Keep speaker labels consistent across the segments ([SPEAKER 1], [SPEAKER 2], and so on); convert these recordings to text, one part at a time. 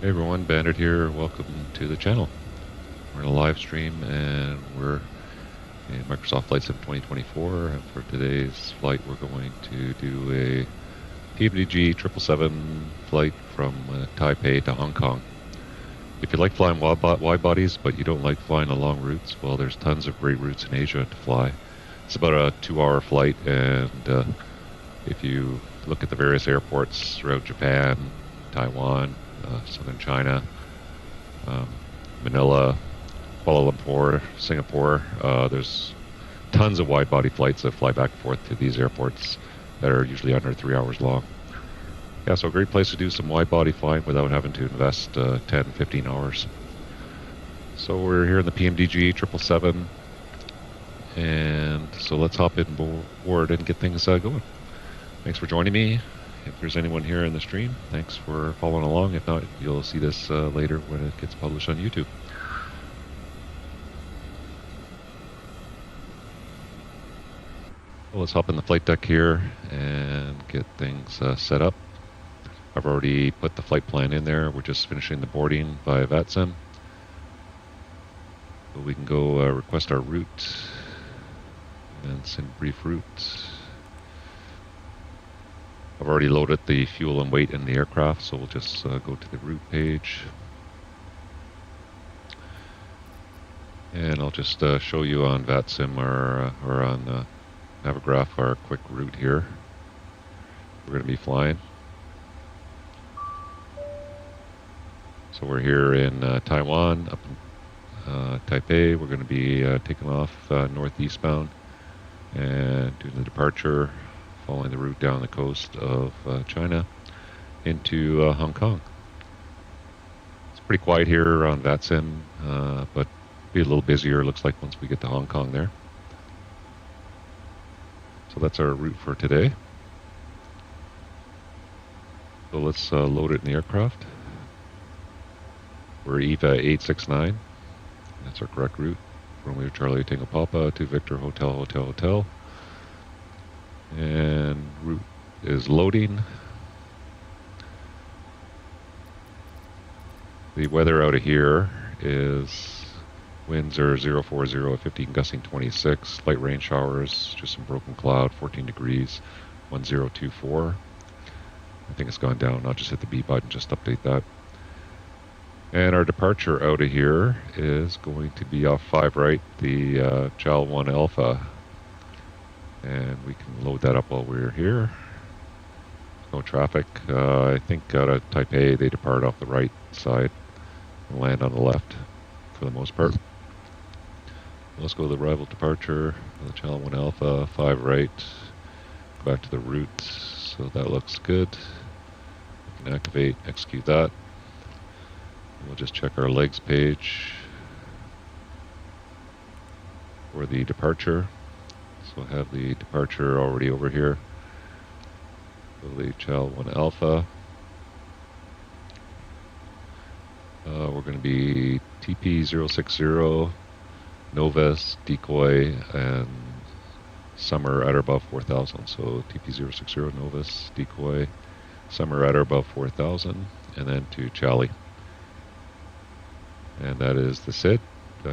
[SPEAKER 1] Hey everyone, Bandit here. Welcome to the channel. We're in a live stream and we're in Microsoft Flight Sim 2024. And for today's flight, we're going to do a PMDG 777 flight from Taipei to Hong Kong. If you like flying wide bodies, but you don't like flying the long routes, well, there's tons of great routes in Asia to fly. It's about a 2-hour flight, and if you look at the various airports throughout Japan, Taiwan, southern China, Manila, Kuala Lumpur, Singapore, there's tons of wide-body flights that fly back and forth to these airports that are usually under 3 hours long. Yeah, so a great place to do some wide-body flying without having to invest 10, 15 hours. So we're here in the PMDG 777, and so let's hop in board and get things going. Thanks for joining me. If there's anyone here in the stream, thanks for following along. If not, you'll see this later when it gets published on YouTube. Well, let's hop in the flight deck here and get things set up. I've already put the flight plan in there. We're just finishing the boarding via VATSIM. So we can go request our route and send brief route. I've already loaded the fuel and weight in the aircraft, so we'll just go to the route page. And I'll just show you on VATSIM or on Navigraph our quick route here. We're going to be flying. So we're here in Taiwan, up in Taipei. We're going to be taking off northeastbound and doing the departure, following the route down the coast of China into Hong Kong. It's pretty quiet here on VATSIM, but be a little busier, looks like, once we get to Hong Kong there. So that's our route for today. So let's load it in the aircraft. We're EVA 869. That's our correct route. Romeo Charlie Tango Papa to Victor Hotel Hotel Hotel. And route is loading. The weather out of here is winds are 040 at 15 gusting 26, light rain showers, just some broken cloud, 14 degrees, 1024. I think it's gone down. I'll just hit the B button, just update that. And our departure out of here is going to be off 5 right, the Chal 1 Alpha. And we can load that up while we're here. No traffic. I think out of Taipei they depart off the right side and land on the left for the most part. Let's go to the arrival departure, the Channel 1 Alpha, 5 right, go back to the route, so that looks good. We can activate, execute that. And we'll just check our legs page for the departure. So I have the departure already over here. So the Channel 1 Alpha. We're going to be TP060, Novus, Decoy, and Summer at or above 4,000. So TP060, Novus, Decoy, Summer at or above 4,000, and then to Charlie. And that is the SID.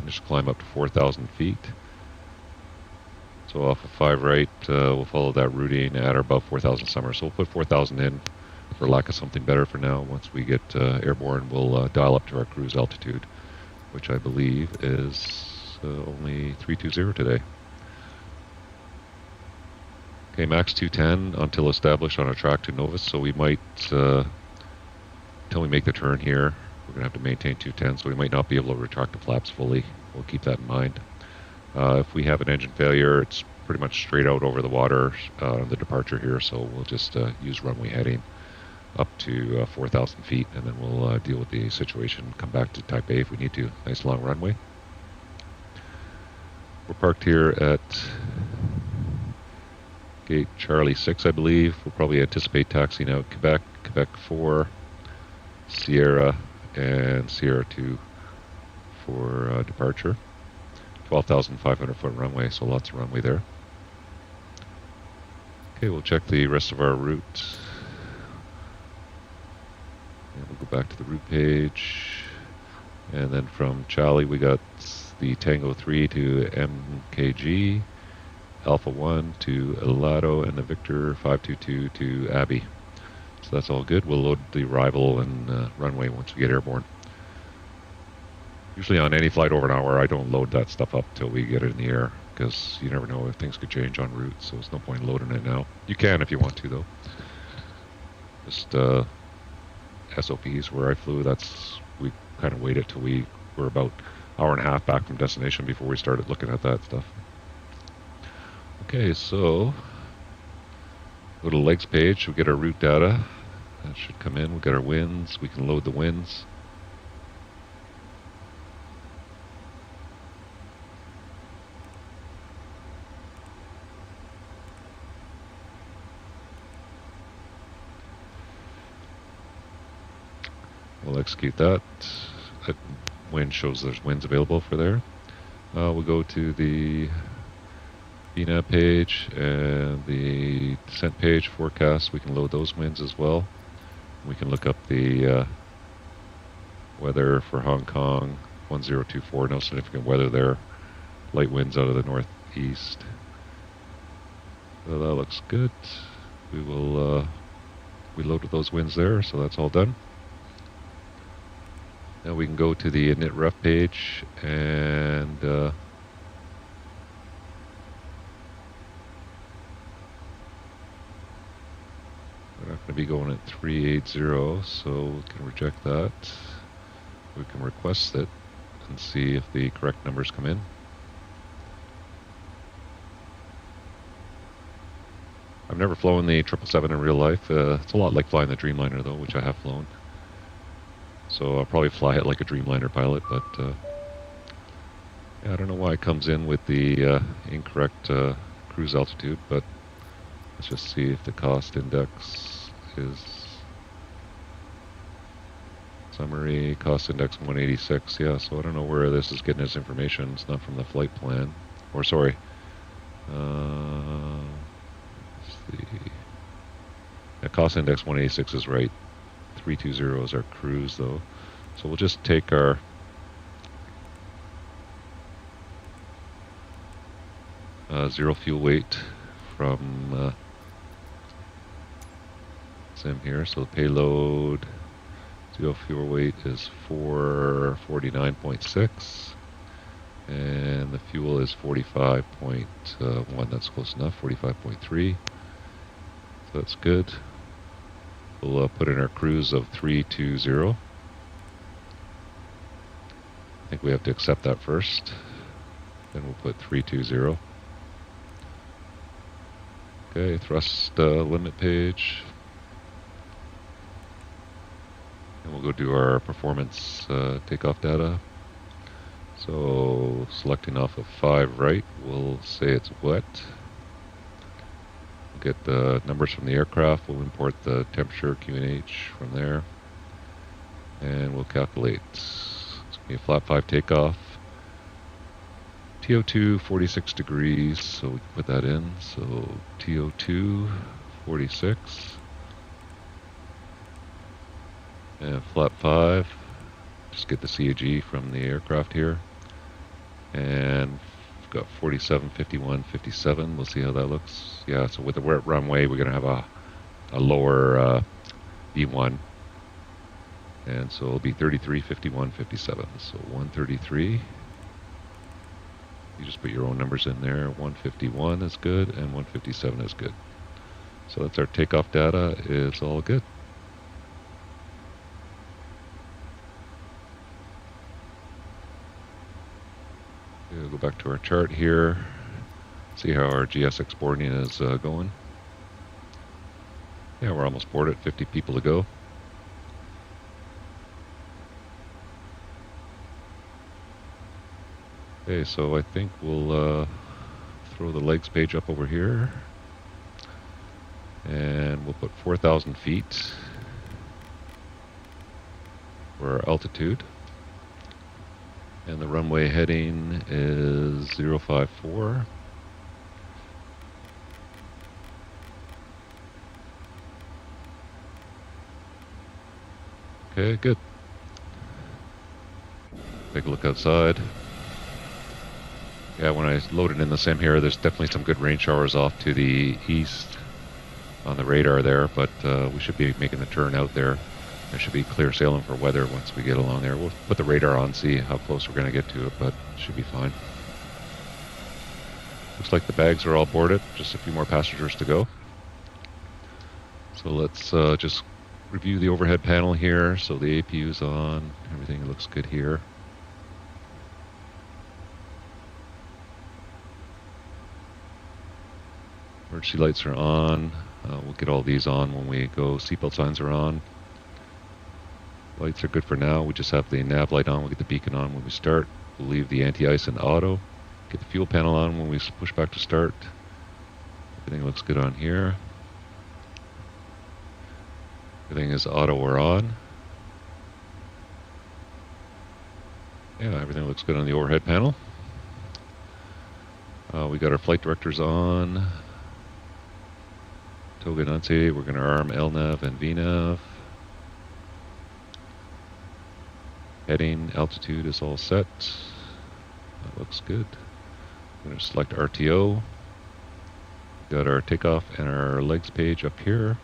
[SPEAKER 1] Just climb up to 4,000 feet. So off of 5 right, we'll follow that routing at or above 4,000 Summer. So we'll put 4,000 in for lack of something better for now. Once we get airborne, we'll dial up to our cruise altitude, which I believe is only 320 today. Okay, max 210 until established on our track to Novus, so we might, until we make the turn here, we're going to have to maintain 210, so we might not be able to retract the flaps fully. We'll keep that in mind. If we have an engine failure, it's pretty much straight out over the water, the departure here, so we'll just use runway heading up to 4,000 feet, and then we'll deal with the situation, come back to Taipei if we need to. Nice long runway. We're parked here at gate Charlie 6, I believe. We'll probably anticipate taxiing out Quebec, Quebec 4, Sierra, and Sierra 2 for departure. 12,500 foot runway, so lots of runway there. Okay, we'll check the rest of our route. And we'll go back to the route page. And then from Charlie, we got the Tango 3 to MKG, Alpha 1 to Elado, and the Victor 522 to Abbey. So that's all good. We'll load the arrival and runway once we get airborne. Usually on any flight over an hour, I don't load that stuff up till we get it in the air, because you never know if things could change en route, so there's no point in loading it now. You can if you want to, though. Just SOPs where I flew, we kind of waited till we were about an hour and a half back from destination before we started looking at that stuff. Okay, so go to the legs page, we get our route data. That should come in. We got our winds. We can load the winds. We'll execute that. That wind shows there's winds available for there. We'll go to the VNAV page and the descent page forecast. We can load those winds as well. We can look up the weather for Hong Kong 1024. No significant weather there. Light winds out of the northeast. So that looks good. We will we loaded those winds there, so that's all done. Now we can go to the init ref page and we're not going to be going at 380, so we can reject that. We can request it and see if the correct numbers come in. I've never flown the 777 in real life. It's a lot like flying the Dreamliner though, which I have flown. So I'll probably fly it like a Dreamliner pilot, but yeah, I don't know why it comes in with the incorrect cruise altitude, but let's just see if the cost index is summary, cost index 186. Yeah, so I don't know where this is getting its information. It's not from the flight plan, or sorry. The cost index 186 is right. 320 is our cruise though. So we'll just take our zero fuel weight from sim here. So the payload zero fuel weight is 449.6 and the fuel is 45.1. That's close enough. 45.3. So that's good. We'll put in our cruise of 320. I think we have to accept that first. Then we'll put 320. Okay, thrust limit page. And we'll go do our performance takeoff data. So selecting off of 5 right, we'll say it's wet. Get the numbers from the aircraft. We'll import the temperature QNH from there, and we'll calculate. It's gonna be a flat 5 takeoff. TO2 46 degrees, so we can put that in. So TO2 46 and flat 5. Just get the CAG from the aircraft here, and got 47, 51, 57. We'll see how that looks. Yeah, so with the wet runway, we're going to have a lower V1. And so it'll be 33, 51, 57. So 133. You just put your own numbers in there. 151 is good, and 157 is good. So that's our takeoff data. Is all good. We'll go back to our chart here, see how our GSX boarding is going. Yeah, we're almost boarded, 50 people to go. Okay, so I think we'll throw the legs page up over here, and we'll put 4,000 feet for our altitude. And the runway heading is 054. Okay, good. Take a look outside. Yeah, when I loaded in the sim here, there's definitely some good rain showers off to the east on the radar there, but we should be making the turn out there. There should be clear sailing for weather once we get along there. We'll put the radar on, see how close we're going to get to it, but it should be fine. Looks like the bags are all boarded, just a few more passengers to go. So let's just review the overhead panel here. So the APU's on, everything looks good here. Emergency lights are on. We'll get all these on when we go. Seatbelt signs are on. Lights are good for now. We just have the nav light on. We'll get the beacon on when we start. We'll leave the anti-ice in auto. Get the fuel panel on when we push back to start. Everything looks good on here. Everything is auto or on. Yeah, everything looks good on the overhead panel. We got our flight directors on. Toga enunciate. We're going to arm LNAV and VNAV. Heading, altitude is all set. That looks good. I'm going to select RTO. Got our takeoff and our legs page up here.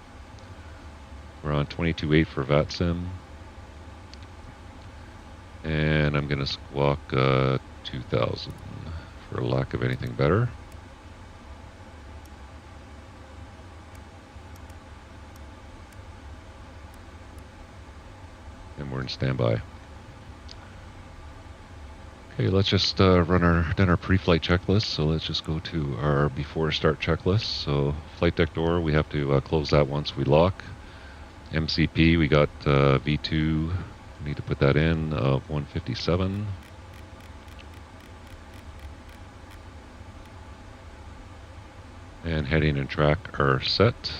[SPEAKER 1] We're on 22.8 for VATSIM. And I'm going to squawk 2000 for lack of anything better. And we're in standby. Okay, let's just run our pre-flight checklist. So let's just go to our before start checklist. So flight deck door, we have to close that once we lock. MCP, we got V2. We need to put that in of 157. And heading and track are set.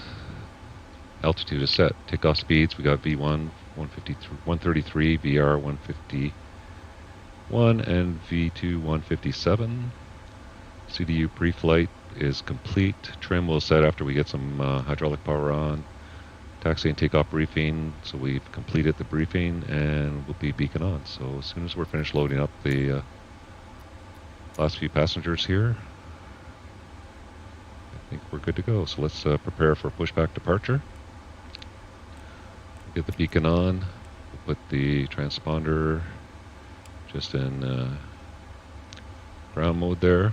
[SPEAKER 1] Altitude is set. Takeoff speeds, we got V1 133, VR 151, and V2 157. CDU pre-flight is complete. Trim will set after we get some hydraulic power on. Taxi and takeoff briefing, so we've completed the briefing and we'll be beacon on. So as soon as we're finished loading up the last few passengers here, I think we're good to go. So let's prepare for pushback departure. Get the beacon on. We'll put the transponder just in ground mode there.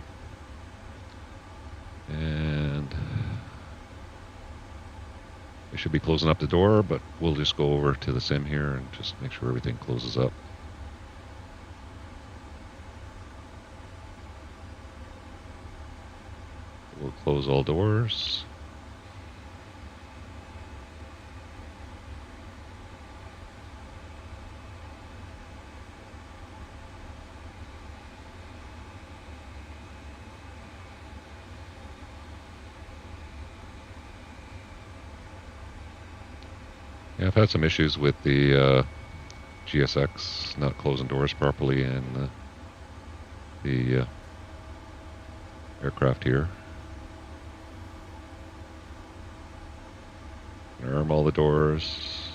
[SPEAKER 1] And we should be closing up the door, but we'll just go over to the sim here and just make sure everything closes up. We'll close all doors. Yeah, I've had some issues with the GSX not closing doors properly and the aircraft here. Arm all the doors.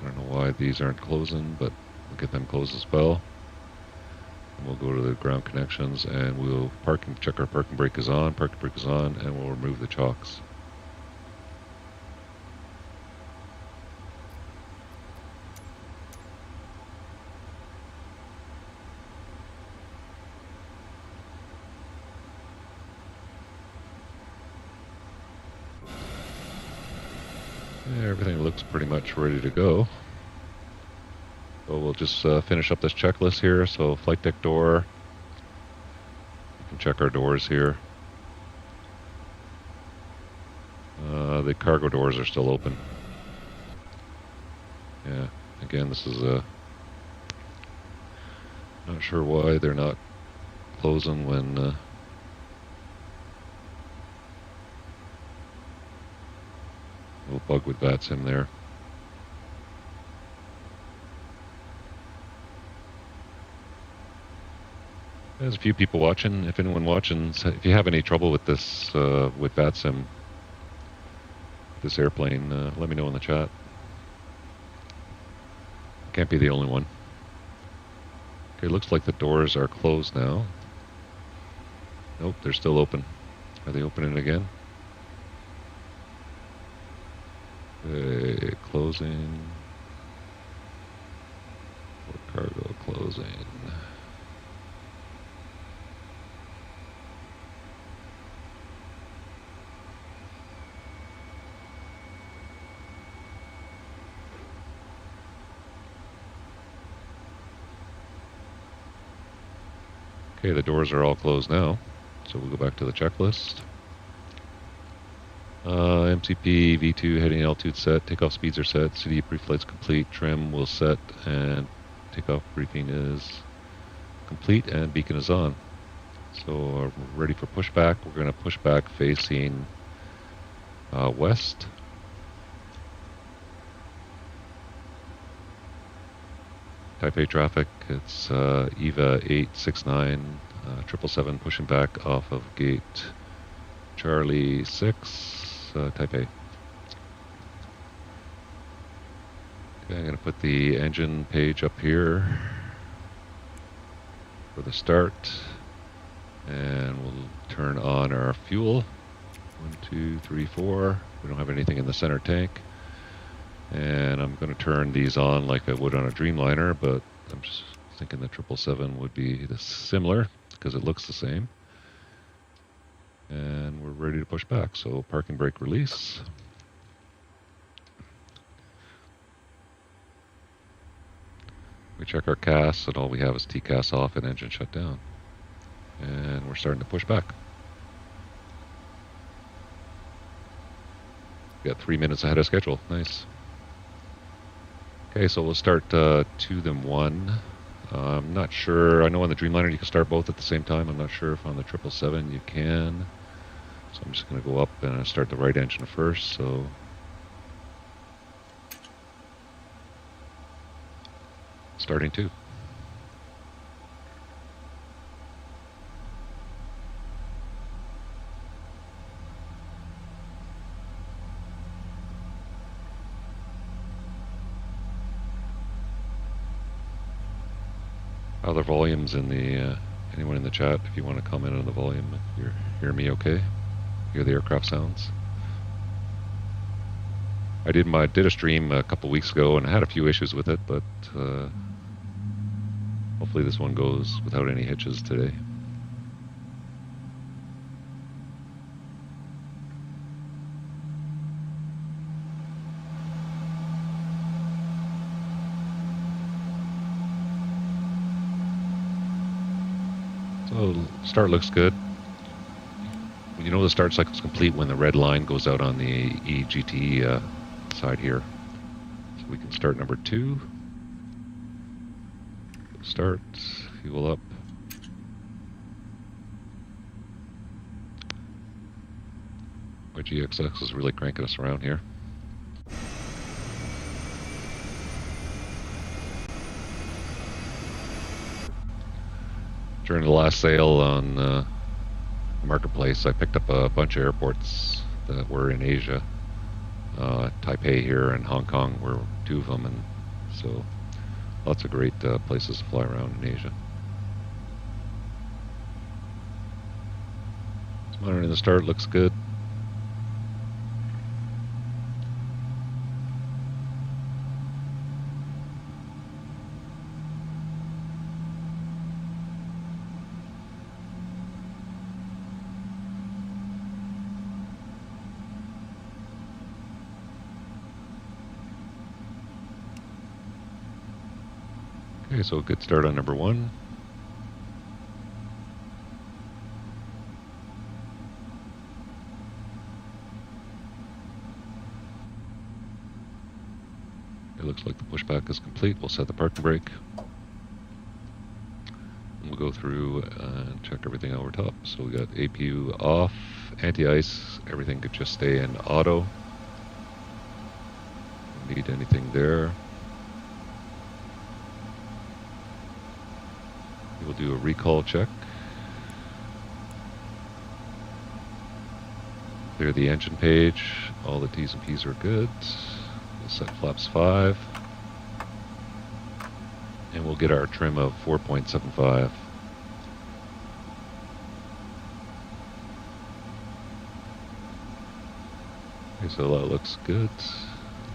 [SPEAKER 1] I don't know why these aren't closing, but we'll get them closed as well. And we'll go to the ground connections and we'll park and check our parking brake is on. Parking brake is on, and we'll remove the chocks. Yeah, everything looks pretty much ready to go. So we'll just finish up this checklist here. So flight deck door. You can check our doors here. The cargo doors are still open. Yeah, again, this is not sure why they're not closing when little bug with VATSIM there. There's a few people watching. If anyone watching, if you have any trouble with this, with VATSIM, this airplane, let me know in the chat. can't be the only one. Okay, looks like the doors are closed now. Nope, they're still open. Are they opening again? Okay, closing. Port cargo closing. Okay, the doors are all closed now, so we'll go back to the checklist. MCP V2 heading altitude set, takeoff speeds are set, CDE pre-flight's complete, trim will set, and takeoff briefing is complete, and beacon is on. So we're ready for pushback. We're going to push back facing west. Taipei traffic, it's EVA 869, 777 pushing back off of gate Charlie 6, Taipei. Okay, I'm going to put the engine page up here for the start, and we'll turn on our fuel. 1, 2, 3, 4. We don't have anything in the center tank. And I'm going to turn these on like I would on a Dreamliner, but I'm just thinking the 777 would be similar because it looks the same. And we're ready to push back. So parking brake release. We check our CAS, and all we have is TCAS off and engine shut down. And we're starting to push back. We got 3 minutes ahead of schedule. Nice. Okay, so we'll start 2 then 1. I'm not sure. I know on the Dreamliner you can start both at the same time. I'm not sure if on the 777 you can. So I'm just going to go up and start the right engine first. So starting 2. Other volumes in the anyone in the chat, if you want to comment on the volume, if you hear me okay, hear the aircraft sounds. I did a stream a couple weeks ago and I had a few issues with it, but hopefully this one goes without any hitches today. So start looks good. You know the start cycle's complete when the red line goes out on the EGT side here. So we can start number 2. Start, fuel up. My GXX is really cranking us around here. During the last sale on the marketplace, I picked up a bunch of airports that were in Asia. Taipei here and Hong Kong were 2 of them, and so lots of great places to fly around in Asia. Just monitoring the start, looks good. Okay, so a good start on number 1. It looks like the pushback is complete. We'll set the parking brake. And we'll go through and check everything over top. So we got APU off, anti-ice, everything could just stay in auto. Don't need anything there. We'll do a recall check. Clear the engine page. All the T's and P's are good. We'll set flaps 5. And we'll get our trim of 4.75. Okay, so that looks good.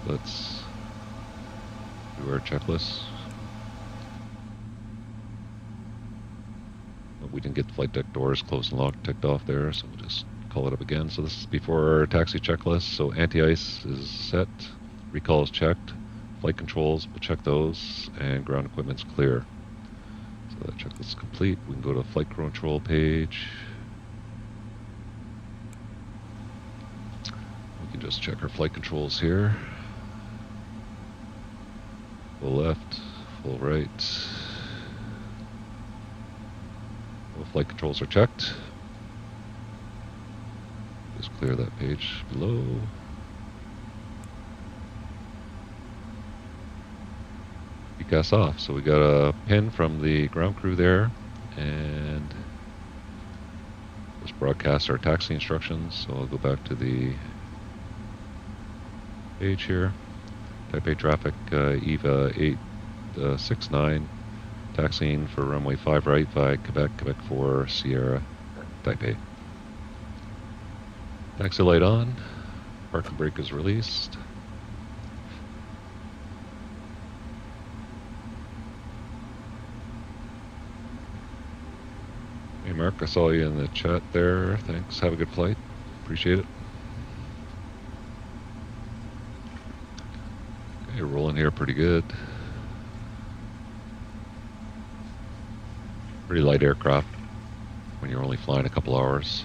[SPEAKER 1] Let's do our checklist. We didn't get the flight deck doors closed and locked ticked off there, so we'll just call it up again. So this is before our taxi checklist. So anti-ice is set, recall is checked, flight controls, we'll check those, and ground equipment's clear. So that checklist is complete. We can go to the flight control page. We can just check our flight controls here. Full left, full right. All flight controls are checked. Just clear that page below. PCAS off. So we got a pin from the ground crew there, and just broadcast our taxi instructions. So I'll go back to the page here. Taipei traffic, EVA 869. Taxiing for runway 5 right via Quebec, Quebec 4, Sierra, Taipei. Taxi light on. Parking brake is released. Hey Mark, I saw you in the chat there. Thanks. Have a good flight. Appreciate it. Okay, rolling here pretty good. Pretty light aircraft when you're only flying a couple hours.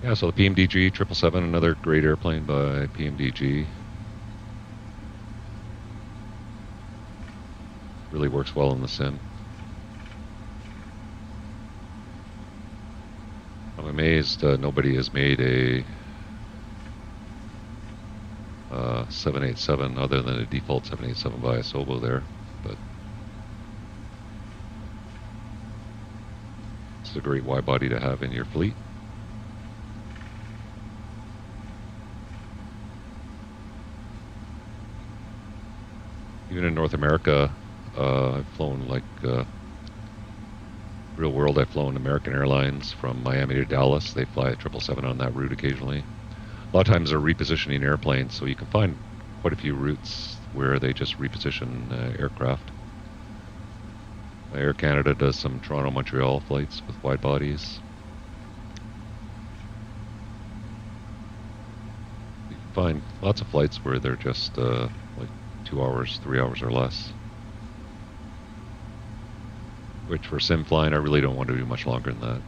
[SPEAKER 1] Yeah, so the PMDG 777, another great airplane by PMDG. Really works well in the sim. I'm amazed nobody has made a 787 other than a default 787 by Asobo there, but it's a great wide body to have in your fleet. Even in North America, I've flown like real world. I've flown American Airlines from Miami to Dallas. They fly a 777 on that route occasionally. A lot of times they're repositioning airplanes, so you can find quite a few routes where they just reposition aircraft. Air Canada does some Toronto-Montreal flights with wide bodies. You can find lots of flights where they're just like 2 hours, 3 hours or less. Which for sim flying, I really don't want to do much longer than that.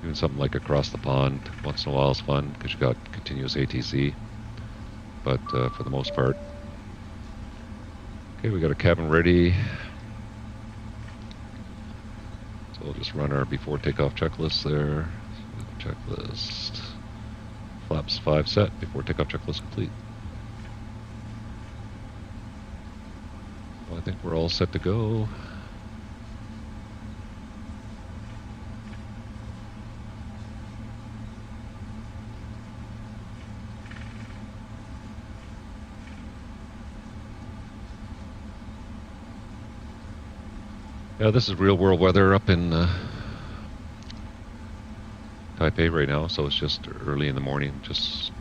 [SPEAKER 1] Doing something like across the pond once in a while is fun because you got continuous ATC. But for the most part, okay, we got a cabin ready. So we'll just run our before takeoff checklist there. Checklist. Flaps 5 set, before takeoff checklist complete. Well, I think we're all set to go. Yeah, this is real world weather up in Taipei right now, so it's just early in the morning. Just,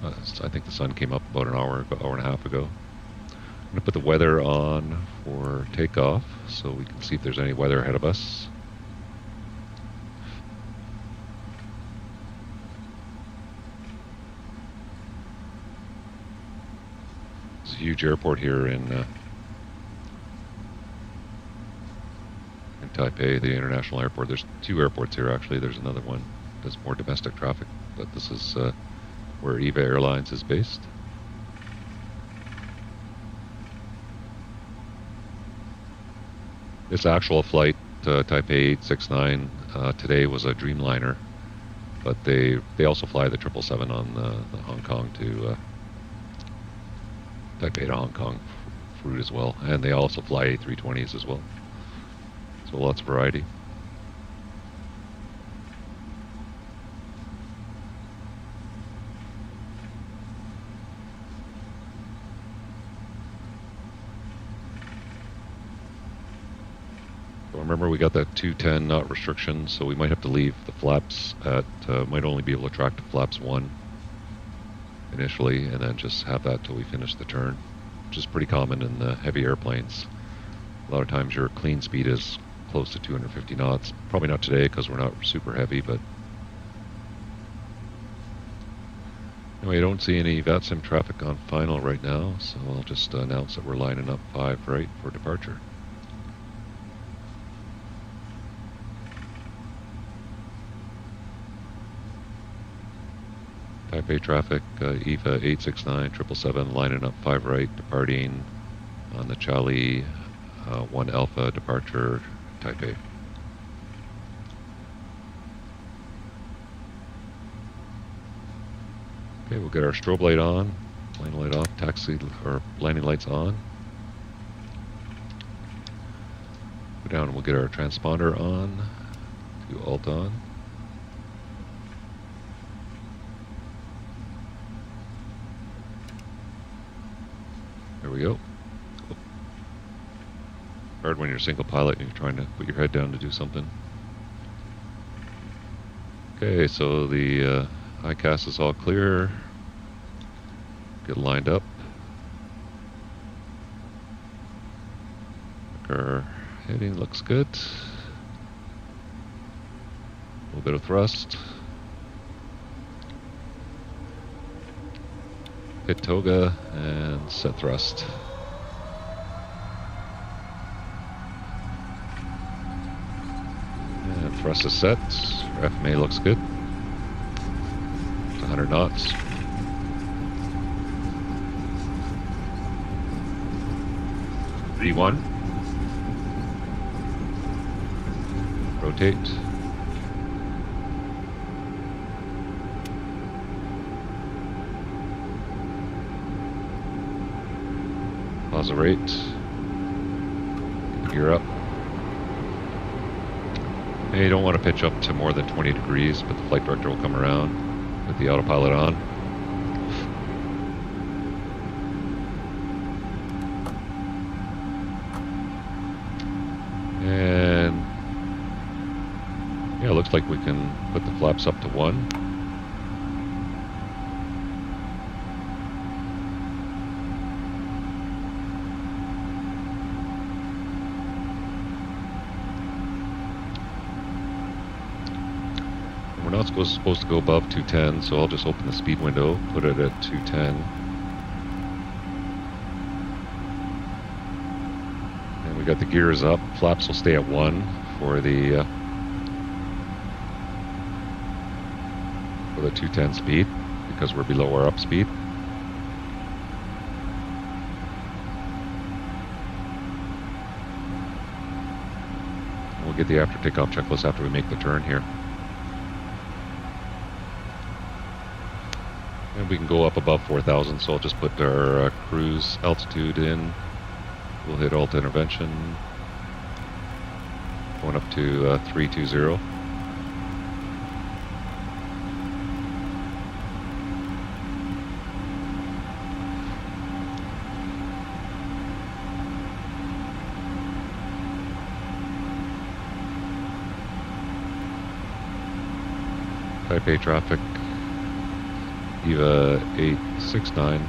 [SPEAKER 1] I think the sun came up about an hour and a half ago. I'm going to put the weather on for takeoff so we can see if there's any weather ahead of us. It's a huge airport here in Taipei, the international airport. There's 2 airports here actually. There's another one that's more domestic traffic, but this is where EVA Airlines is based. This actual flight, Taipei 869, today was a Dreamliner, but they also fly the 777 on the Hong Kong to Taipei to Hong Kong fruit as well. And they also fly A320s as well. So lots of variety. Remember, we got that 210 knot restriction, so we might have to leave the flaps at, might only be able to track to flaps 1 initially, and then just have that till we finish the turn, which is pretty common in the heavy airplanes. A lot of times your clean speed is close to 250 knots. Probably not today because we're not super heavy, but anyway, I don't see any VATSIM traffic on final right now, so I'll just announce that we're lining up 5 right for departure. Taipei traffic, EVA 869, 777, lining up 5 right, departing on the Charlie 1 Alpha departure, Taipei. Okay, we'll get our strobe light on, landing light off, taxi or landing lights on. Go down and we'll get our transponder on, do alt on. There we go. Hard when you're single pilot and you're trying to put your head down to do something. Okay, so the ICAS is all clear. Get lined up. Our heading looks good. A little bit of thrust. Hit toga and set thrust. And thrust is set. Our FMA looks good. It's 100 knots. V1. Rotate. Pause the rate. Get the gear up. And you don't want to pitch up to more than 20 degrees, but the flight director will come around with the autopilot on. And yeah, it looks like we can put the flaps up to 1. We're not supposed to go above 210, so I'll just open the speed window, put it at 210. And we got the gears up. Flaps will stay at 1 for the 210 speed because we're below our up speed. We'll get the after takeoff checklist after we make the turn here. And we can go up above 4,000, so I'll just put our cruise altitude in. We'll hit alt intervention. Going up to 320. Taipei traffic. EVA 869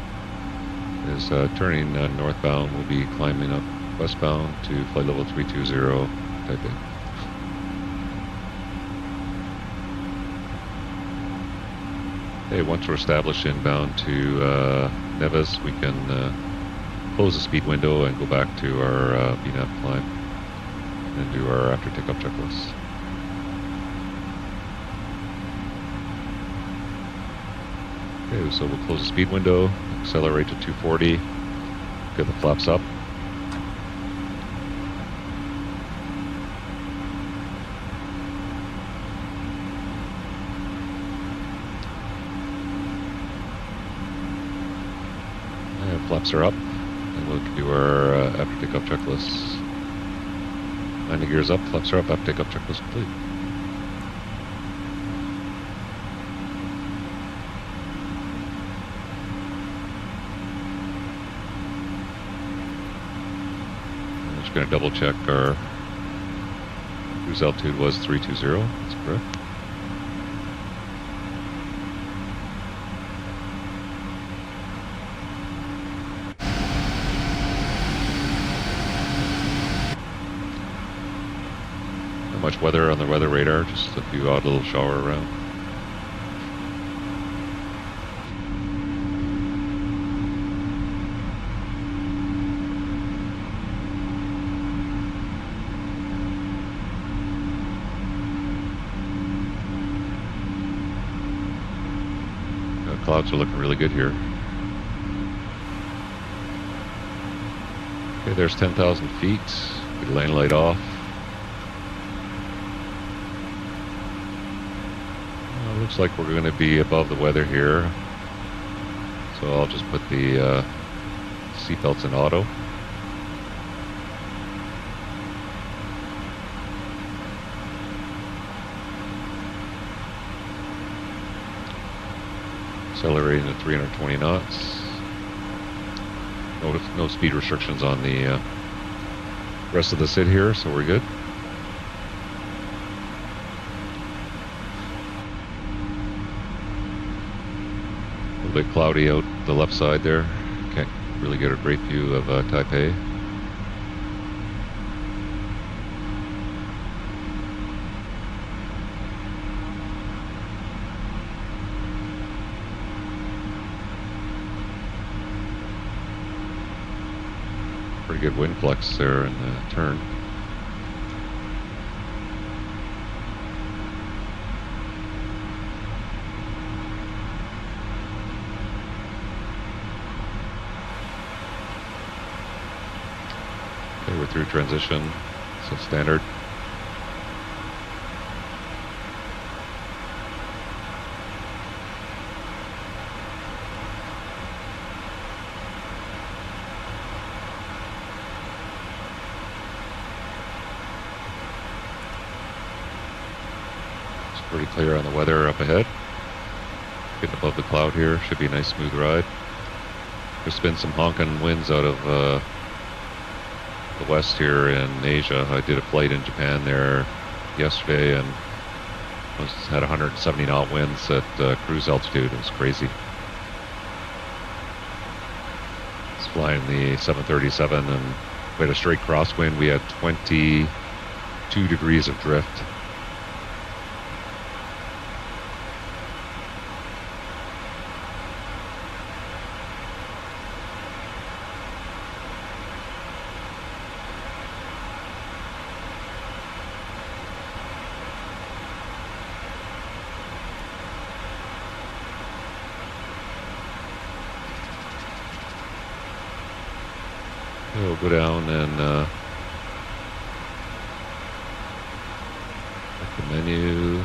[SPEAKER 1] is turning northbound. We'll be climbing up westbound to flight level 320 Taipei. Okay, once we're established inbound to Nevis, we can close the speed window and go back to our VNAV climb and do our after takeoff checklist. Okay, so we'll close the speed window, accelerate to 240, get the flaps up. And flaps are up, and we'll do to our after takeoff checklist. Landing gears up, flaps are up, after takeoff checklist complete. I'm just going to double check our cruise altitude was 320. That's correct. Much weather on the weather radar, just a few odd little shower around. The clouds are looking really good here. Okay, there's 10,000 feet. Get lane light off. Looks like we're going to be above the weather here, so I'll just put the seatbelts in auto. Accelerating to 320 knots. No speed restrictions on the rest of the SID here, so we're good. A bit cloudy out the left side there. Can't really get a great view of Taipei. Pretty good wind flex there in the turn. Okay, we're through transition, so standard. It's pretty clear on the weather up ahead. Getting above the cloud here, should be a nice smooth ride. There's been some honking winds out of the west here in Asia. I did a flight in Japan there yesterday and had 170 knot winds at cruise altitude. It was crazy. It's flying the 737 and we had a straight crosswind. We had 22 degrees of drift. We'll go down and check the menu.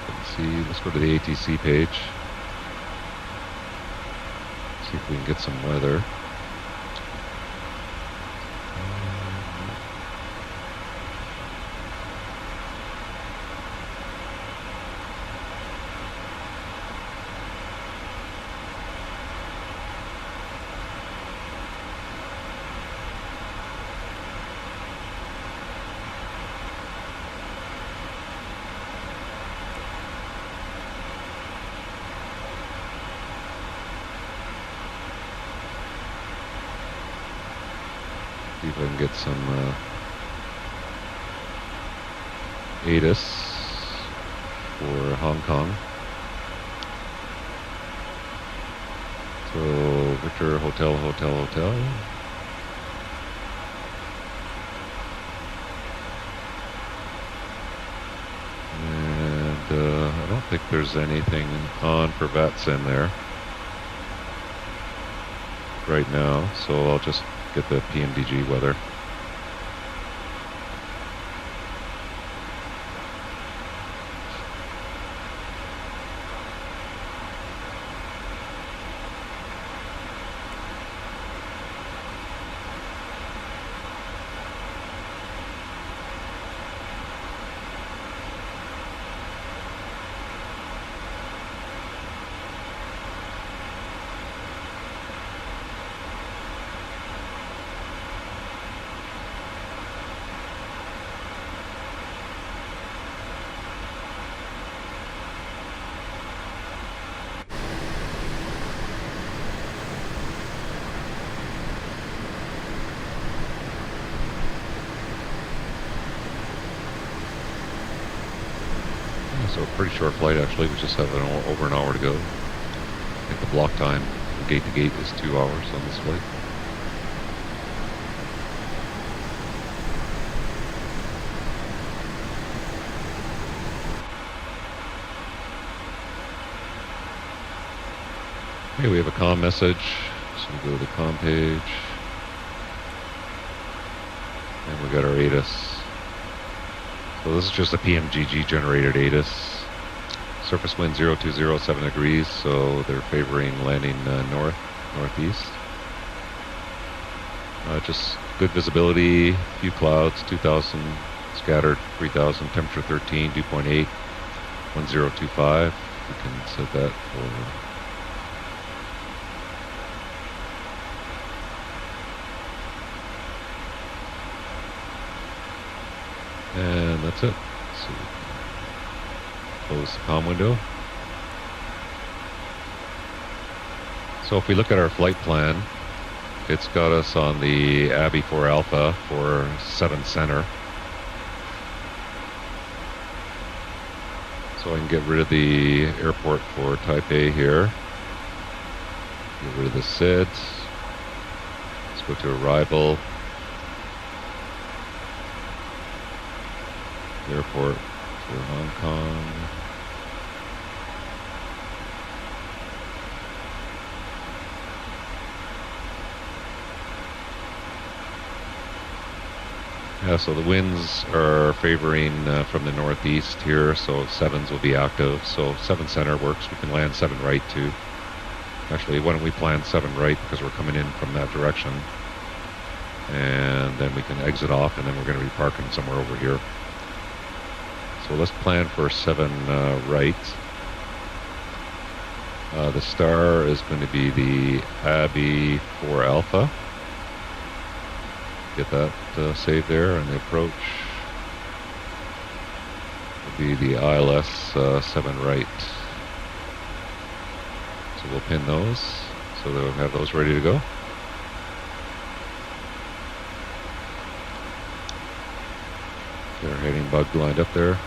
[SPEAKER 1] Let's see, let's go to the ATC page. See if we can get some weather. See if I can get some ATIS for Hong Kong. So Victor Hotel, Hotel, Hotel. And I don't think there's anything on for VATSIM there right now, so I'll just get the PMDG weather. So pretty short flight actually. We just have over an hour to go. I think the block time from gate to gate is 2 hours on this flight. Okay, we have a comm message. So we go to the comm page. And we got our ATIS. So this is just a PMDG generated ATIS. Surface wind 020, 7 degrees, so they're favoring landing northeast. Just good visibility, few clouds, 2,000 scattered, 3,000, temperature 13, dew point 8, 1025. We can set that for. And that's it. So close the comm window. So if we look at our flight plan, it's got us on the Abbey 4 Alpha for 7 center. So I can get rid of the airport for Taipei here. Get rid of the SID. Let's go to arrival. Airport for Hong Kong. Yeah, so the winds are favoring from the northeast here, so 7s will be active. So 7 center works. We can land 7 right too. Actually, why don't we plan 7 right because we're coming in from that direction. And then we can exit off and then we're going to be parking somewhere over here. So let's plan for 7 right. The star is going to be the Abbey 4 Alpha. Get that saved there, and the approach will be the ILS 7 right. So we'll pin those so that we'll have those ready to go. They're heading bug lined up there.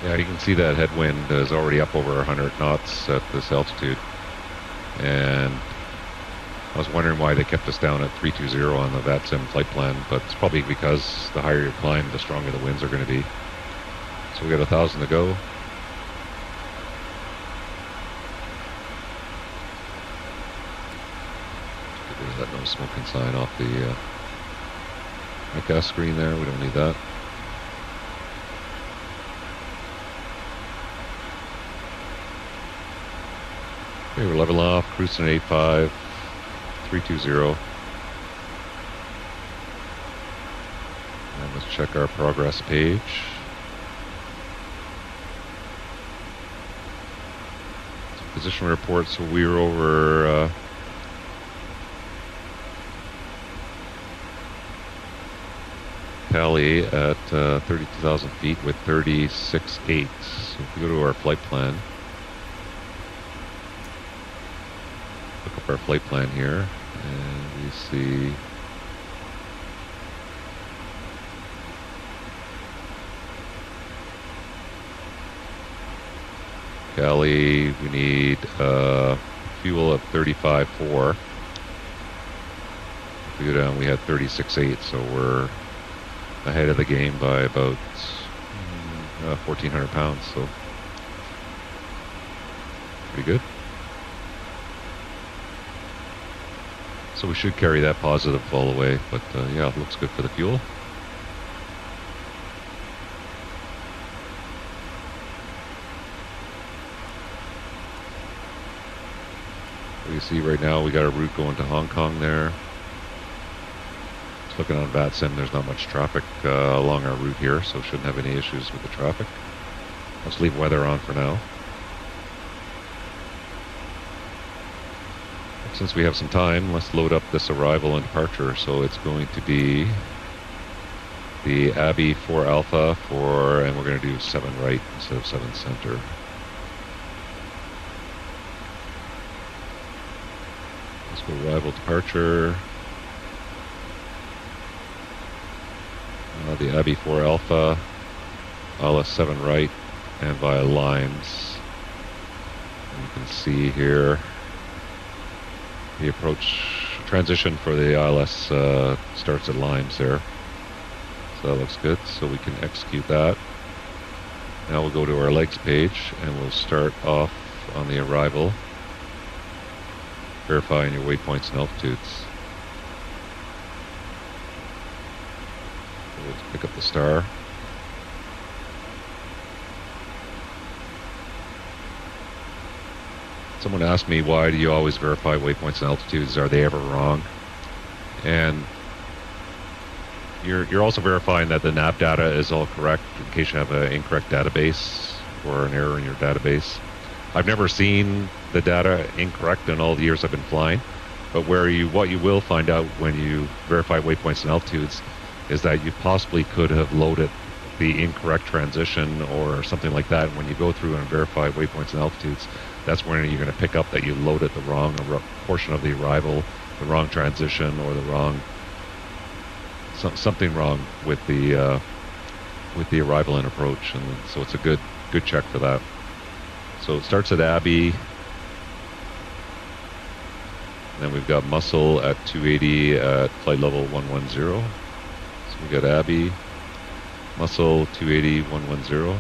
[SPEAKER 1] Yeah, you can see that headwind is already up over 100 knots at this altitude. And I was wondering why they kept us down at 320 on the VATSIM flight plan, but it's probably because the higher you climb, the stronger the winds are going to be. So we got 1,000 to go. Get rid of that no smoking sign off the ICAS screen there. We don't need that. Okay, we're leveling off, cruising at 85, 320. And let's check our progress page. So position report, so we were over Cali at 32,000 feet with 36.8. So if we go to our flight plan, look up our flight plan here, and we see Cali, we need fuel of 35.4. If we go down, we had 36.8, so we're ahead of the game by about 1,400 pounds, so pretty good. So we should carry that positive all the way, but yeah, it looks good for the fuel. You see right now we got a route going to Hong Kong there. Just looking on VATSIM, there's not much traffic along our route here, so shouldn't have any issues with the traffic. Let's leave weather on for now. Since we have some time, let's load up this arrival and departure. So it's going to be the Abbey 4 Alpha and we're going to do 7 right instead of 7 center. Let's go arrival departure. The Abbey 4 Alpha, ILS 7 right, and via Limes. And you can see here the approach transition for the ILS starts at Limes there. So that looks good, so we can execute that. Now we'll go to our legs page and we'll start off on the arrival, verifying your waypoints and altitudes. We'll pick up the star. Someone asked me, why do you always verify waypoints and altitudes? Are they ever wrong? And you're also verifying that the nav data is all correct in case you have an incorrect database or an error in your database. I've never seen the data incorrect in all the years I've been flying, but what you will find out when you verify waypoints and altitudes is that you possibly could have loaded the incorrect transition or something like that. When you go through and verify waypoints and altitudes, that's when you're going to pick up that you loaded the wrong portion of the arrival, the wrong transition, or the wrong something wrong with the arrival and approach, and so it's a good check for that. So it starts at Abbey, and then we've got Muscle at 280 at flight level 110. So we got Abbey, Muscle 280 110,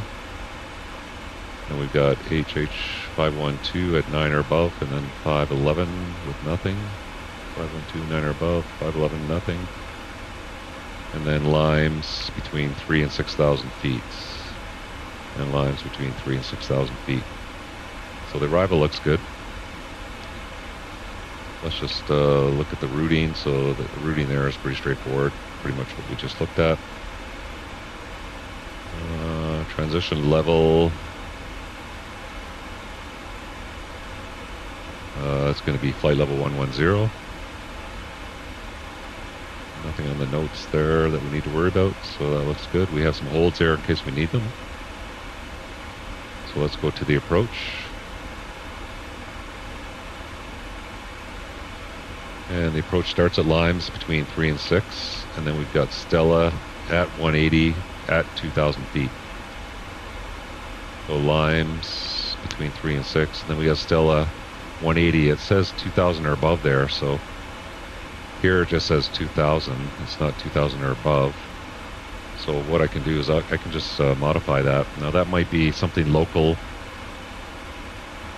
[SPEAKER 1] and we've got HH 512 at 9 or above, and then 511 with nothing. 512 9 or above, 511 nothing. And then Limes between 3,000 and 6,000 feet. And Limes between 3,000 and 6,000 feet. So the arrival looks good. Let's just look at the routing. So the routing there is pretty straightforward. Pretty much what we just looked at. Transition level. It's going to be flight level 110. Nothing on the notes there that we need to worry about, so that looks good. We have some holds there in case we need them. So let's go to the approach. And the approach starts at Limes between 3 and 6, and then we've got Stella at 180 at 2,000 feet. So Limes between 3 and 6, and then we got Stella 180. It says 2,000 or above there, so here it just says 2,000. It's not 2,000 or above. So what I can do is I can just modify that. Now that might be something local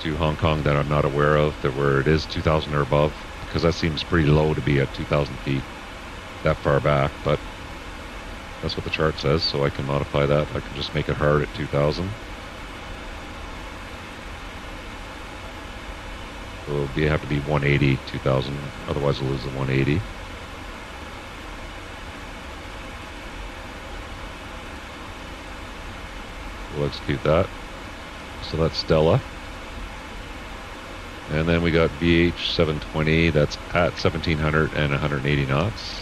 [SPEAKER 1] to Hong Kong that I'm not aware of, that where it is 2,000 or above, because that seems pretty low to be at 2,000 feet that far back, but that's what the chart says, so I can modify that. I can just make it hard at 2,000. So it'll have to be 180, 2,000, otherwise we'll lose the 180. We'll execute that. So that's Stella. And then we got VH 720, that's at 1,700 and 180 knots.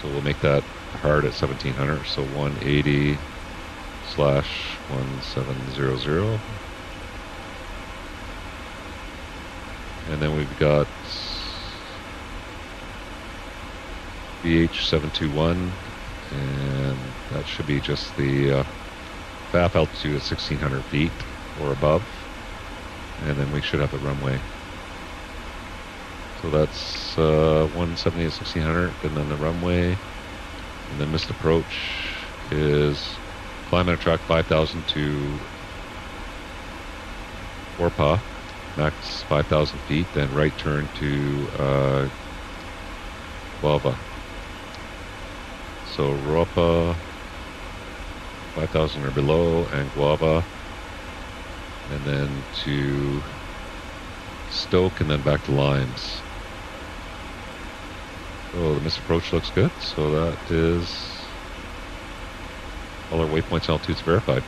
[SPEAKER 1] So we'll make that hard at 1,700, so 180 / 1700. And then we've got VH 721, and that should be just the FAF altitude at 1,600 feet or above, and then we should have the runway. So that's 170 at 1,600, and then the runway, and then missed approach is climb and track 5,000 to Orpa, max 5,000 feet, then right turn to Guava. So Europa 5,000 or below, and Guava, and then to Stoke, and then back to Limes. So the missed approach looks good, so that is all our waypoints and altitudes verified.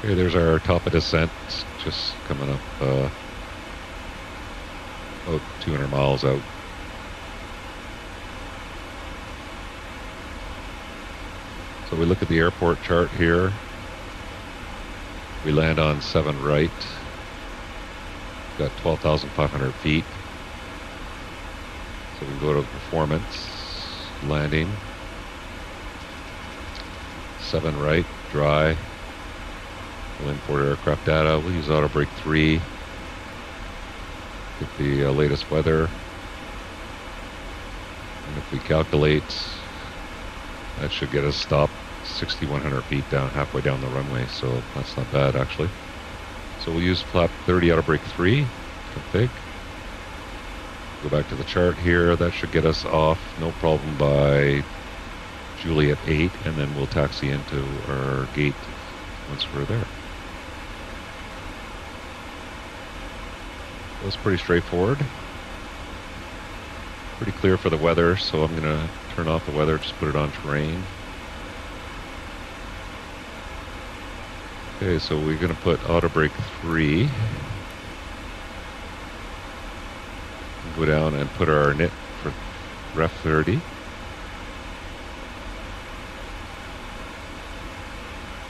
[SPEAKER 1] Okay, there's our top of descent, just coming up about 200 miles out. So we look at the airport chart here. We land on 7 right. Got 12,500 feet. So we go to performance, landing. 7 right, dry. We'll import aircraft data. We'll use AutoBreak 3. Get the latest weather. And if we calculate, that should get us stopped 6,100 feet down, halfway down the runway. So that's not bad, actually. So we'll use flap 30 AutoBreak 3. Config. Go back to the chart here. That should get us off, no problem, by Juliet 8, and then we'll taxi into our gate once we're there. That's pretty straightforward. Pretty clear for the weather, so I'm going to turn off the weather, just put it on terrain. Okay, so we're going to put AutoBreak 3. Go down and put our NIT for Ref 30.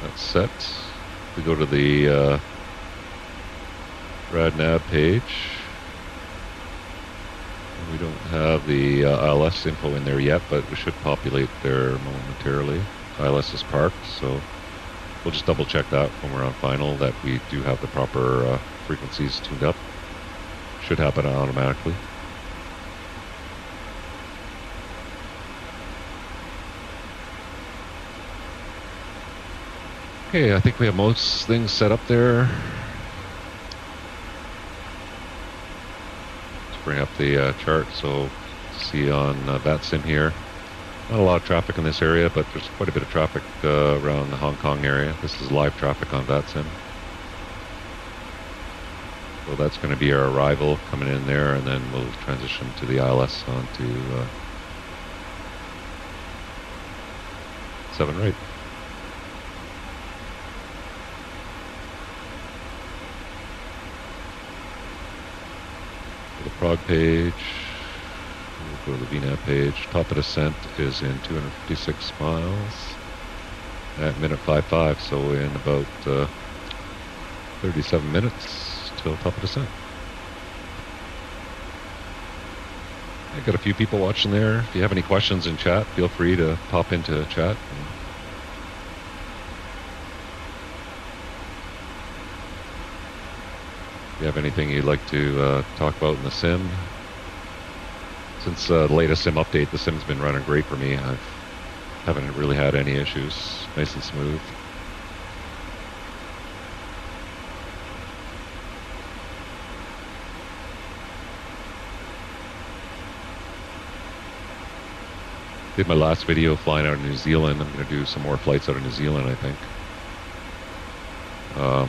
[SPEAKER 1] That's set. We go to the RadNav page. We don't have the ILS info in there yet, but we should populate there momentarily. ILS is parked, so we'll just double check that when we're on final, that we do have the proper frequencies tuned up. Should happen automatically. Okay, I think we have most things set up there. Let's bring up the chart. So see on VATSIM here, not a lot of traffic in this area, but there's quite a bit of traffic around the Hong Kong area. This is live traffic on VATSIM. So that's going to be our arrival coming in there, and then we'll transition to the ILS onto 7 right. The prog page, we'll go to the VNAV page. Top of descent is in 256 miles at minute 55, so in about 37 minutes till top of descent. I got a few people watching there. If you have any questions in chat, feel free to pop into chat. If you have anything you'd like to talk about in the sim. Since the latest sim update, the sim's been running great for me. I haven't really had any issues. Nice and smooth. Did my last video flying out of New Zealand. I'm going to do some more flights out of New Zealand, I think.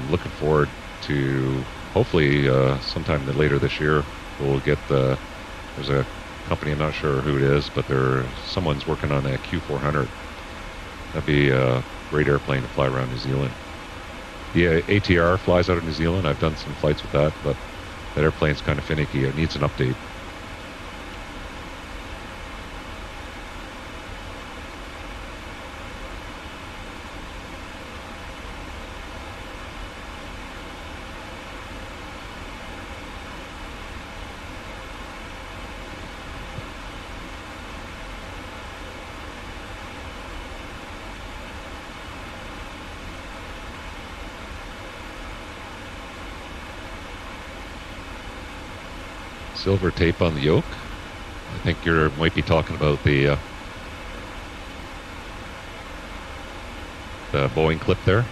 [SPEAKER 1] Looking forward to hopefully sometime later this year we'll get there's a company, I'm not sure who it is, but someone's working on a Q400. That'd be a great airplane to fly around New Zealand. The ATR flies out of New Zealand. I've done some flights with that, but that airplane's kind of finicky. It needs an update. Silver tape on the yoke. I think you might be talking about the Boeing clip there.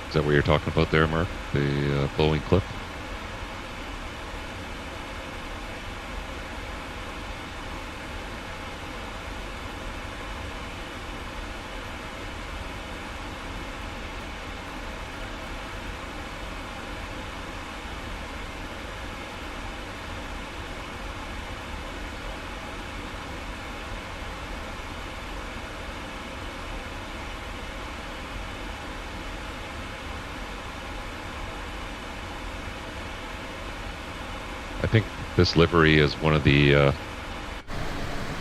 [SPEAKER 1] Is that what you're talking about there, Mark? The Boeing clip? I think this livery is one of the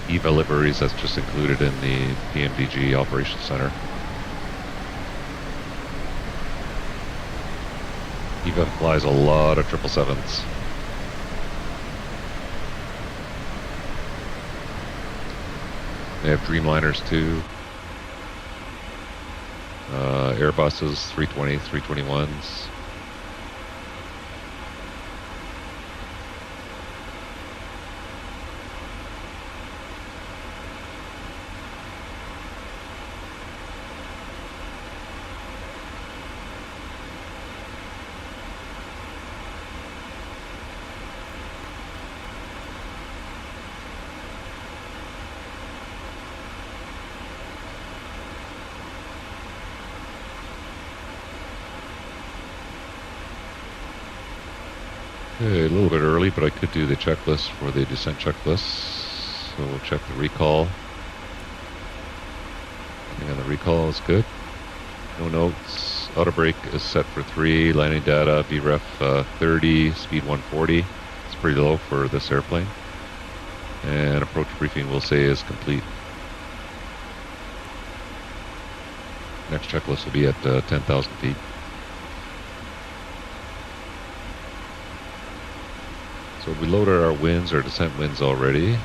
[SPEAKER 1] EVA liveries that's just included in the PMDG Operations Center. EVA flies a lot of 777s. They have Dreamliners too. Airbuses, 320s, 321s. Okay, a little bit early, but I could do the checklist for the descent checklist. So we'll check the recall. Everything on the recall is good. No notes. Auto brake is set for 3. Landing data, VREF 30, speed 140. It's pretty low for this airplane. And approach briefing we'll say is complete. Next checklist will be at 10,000 feet. So we loaded our winds, our descent winds already. So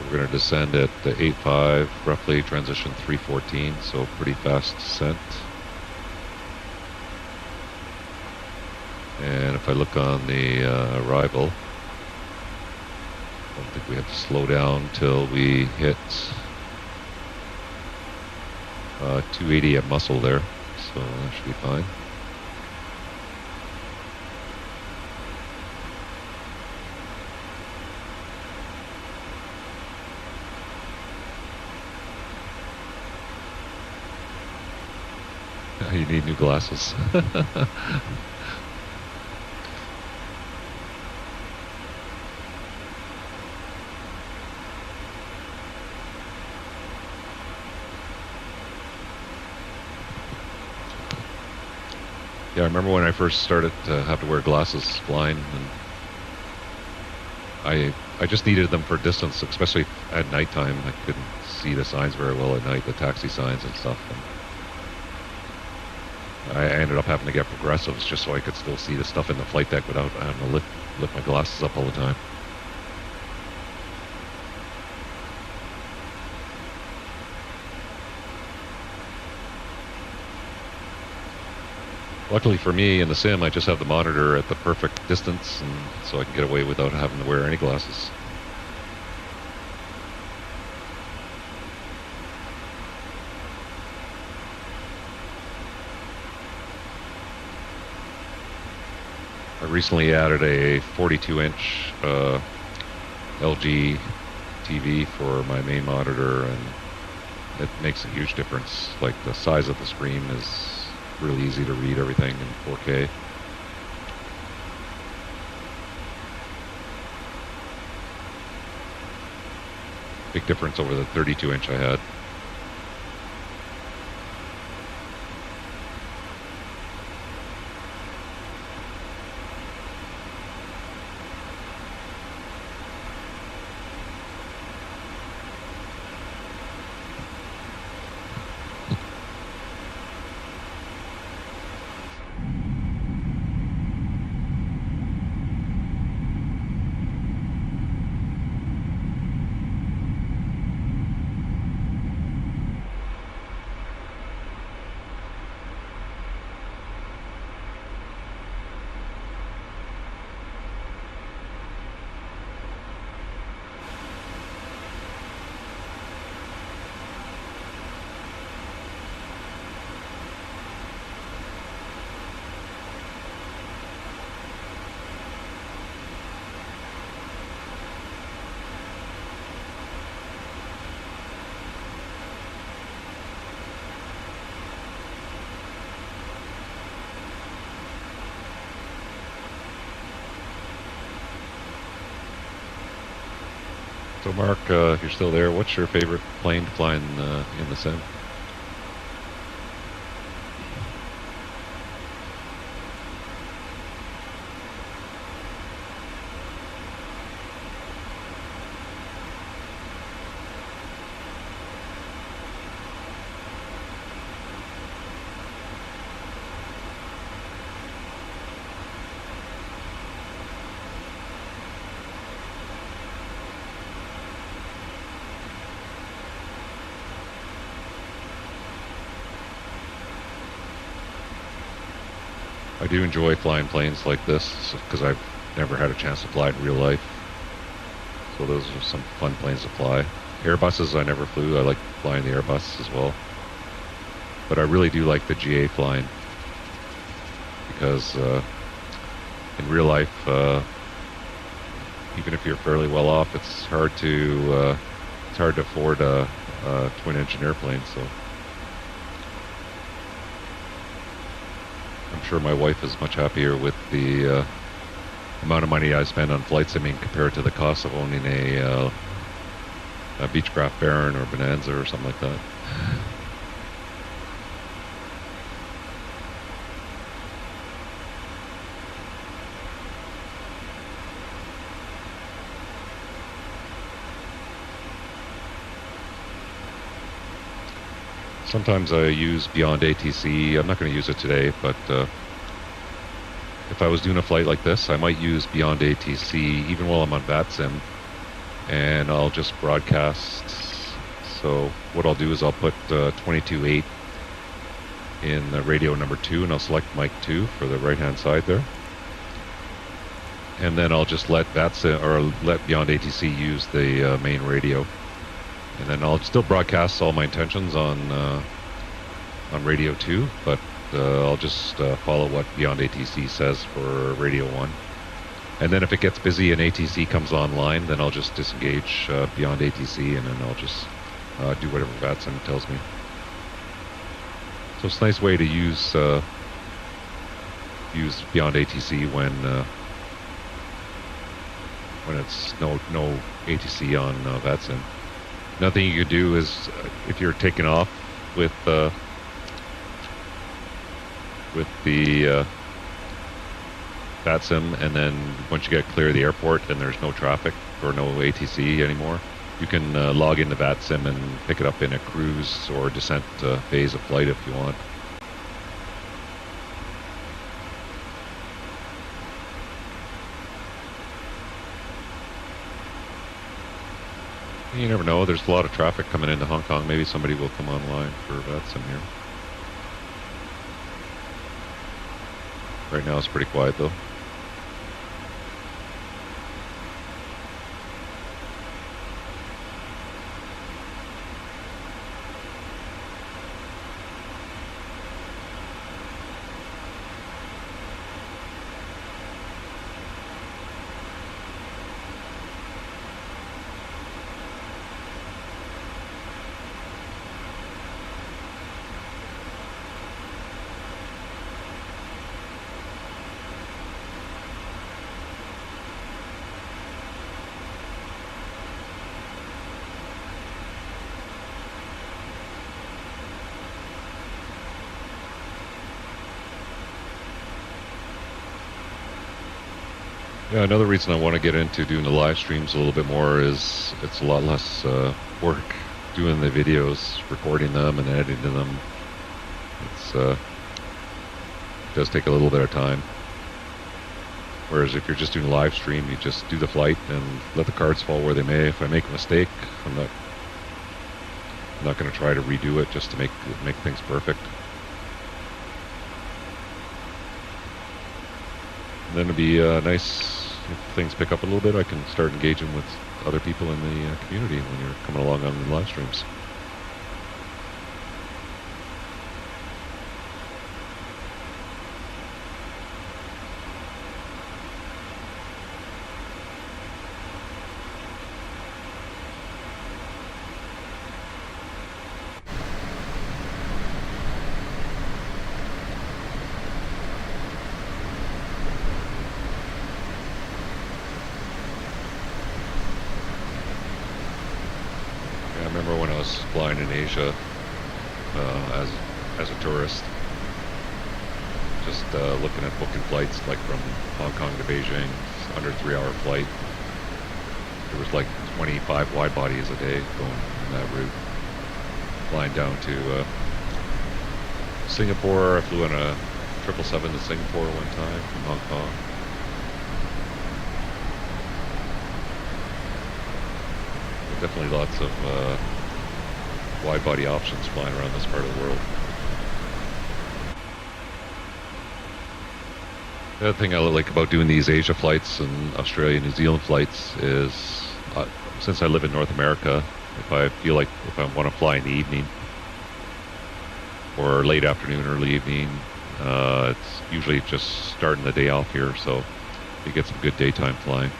[SPEAKER 1] we're going to descend at 8.5, roughly transition 314, so pretty fast descent. And if I look on the arrival, I don't think we have to slow down till we hit 280 at muscle there, so that should be fine. You need new glasses. Yeah, I remember when I first started to have to wear glasses flying, and I just needed them for distance, especially at nighttime. I couldn't see the signs very well at night, the taxi signs and stuff. And I ended up having to get progressives just so I could still see the stuff in the flight deck without having to lift my glasses up all the time. Luckily for me, in the sim, I just have the monitor at the perfect distance, and so I can get away without having to wear any glasses. I recently added a 42-inch LG TV for my main monitor, and it makes a huge difference. Like, the size of the screen is really easy to read everything in 4K. Big difference over the 32-inch I had. So Mark, if you're still there, what's your favorite plane to fly in the sim? I do enjoy flying planes like this because I've never had a chance to fly in real life. So those are some fun planes to fly. Airbuses I never flew. I like flying the Airbus as well. But I really do like the GA flying because in real life, even if you're fairly well off, it's hard to afford a twin-engine airplane. So I'm sure my wife is much happier with the amount of money I spend on flight simming compared to the cost of owning a Beechcraft Baron or Bonanza or something like that. Sometimes I use Beyond ATC. I'm not going to use it today, but if I was doing a flight like this, I might use Beyond ATC even while I'm on VATSIM, and I'll just broadcast. So what I'll do is I'll put 22.8 in the radio number 2, and I'll select mic 2 for the right-hand side there. And then I'll just let VATSIM or let Beyond ATC use the main radio. And then I'll still broadcast all my intentions on radio 2, but I'll just follow what Beyond ATC says for radio 1. And then if it gets busy and ATC comes online, then I'll just disengage Beyond ATC, and then I'll just do whatever VATSIM tells me. So it's a nice way to use Beyond ATC when it's no ATC on VATSIM. Another thing you could do is if you're taking off with the VATSIM, and then once you get clear of the airport and there's no traffic or no ATC anymore, you can log into VATSIM and pick it up in a cruise or descent phase of flight if you want. You never know. There's a lot of traffic coming into Hong Kong. Maybe somebody will come online for VATSIM here. Right now it's pretty quiet though. Yeah, another reason I want to get into doing the live streams a little bit more is it's a lot less work doing the videos, recording them and editing them. It does take a little bit of time. Whereas if you're just doing a live stream, you just do the flight and let the cards fall where they may. If I make a mistake, I'm not going to try to redo it just to make things perfect. And then it'd be nice if things pick up a little bit. I can start engaging with other people in the community when you're coming along on the live streams. I remember when I was flying in Asia as a tourist, just looking at booking flights like from Hong Kong to Beijing, under 3-hour flight. There was like 25 wide bodies a day going on that route. Flying down to Singapore, I flew on a 777 to Singapore one time from Hong Kong. Definitely lots of wide body options flying around this part of the world. The other thing I like about doing these Asia flights and Australia, New Zealand flights is, since I live in North America, if I want to fly in the evening or late afternoon, early evening, it's usually just starting the day off here, so you get some good daytime flying.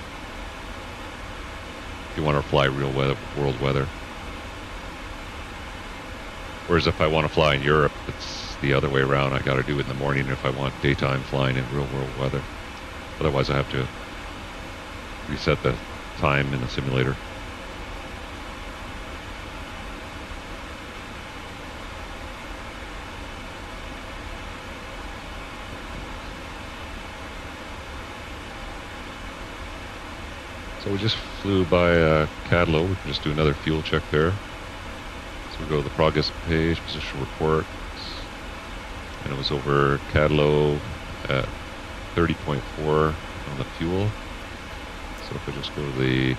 [SPEAKER 1] If you want to fly real weather, world weather. Whereas if I want to fly in Europe, it's the other way around. I got to do it in the morning if I want daytime flying in real world weather. Otherwise, I have to reset the time in the simulator. So we just flew by Cadlo. We can just do another fuel check there. So we go to the progress page, position report, and it was over Cadlo at 30.4 on the fuel. So if I just go to the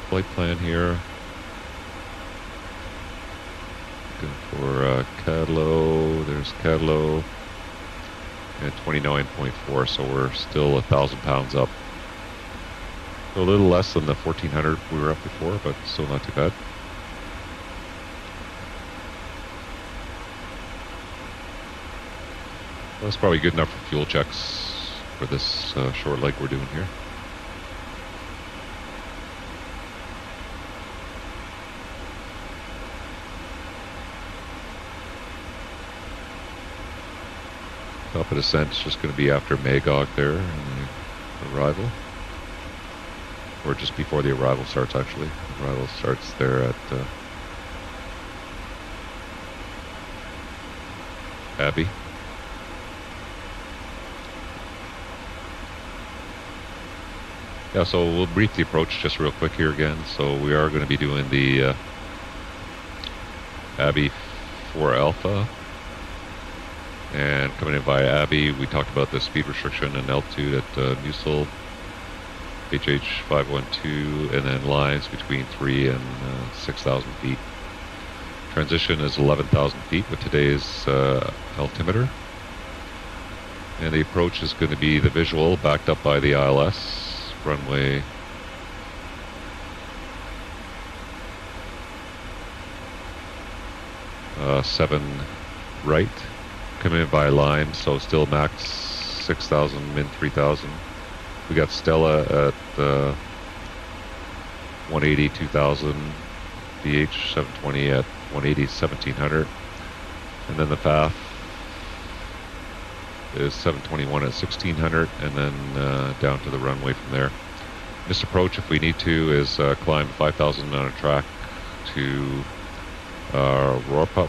[SPEAKER 1] flight plan here, looking for Cadlo, there's Cadlo, and 29.4, so we're still 1,000 pounds up. So a little less than the 1,400 we were up before, but still not too bad. That's probably good enough for fuel checks for this short leg we're doing here. Top of descent is just going to be after Magog there and the arrival. Or just before the arrival starts, actually. The arrival starts there at Abbey. Yeah, so we'll brief the approach just real quick here again. So we are going to be doing the Abbey 4 Alpha. And coming in via Abbey, we talked about the speed restriction and altitude at Musil, HH 512, and then lines between 3 and 6,000 feet. Transition is 11,000 feet with today's altimeter. And the approach is going to be the visual backed up by the ILS, runway 7 right. Coming in by line, so still max 6,000, min 3,000. We got Stella at 180, 2,000, VH 720 at 180, 1,700. And then the FAF is 721 at 1,600, and then down to the runway from there. This approach, if we need to, is climb 5,000 on a track to Porpa,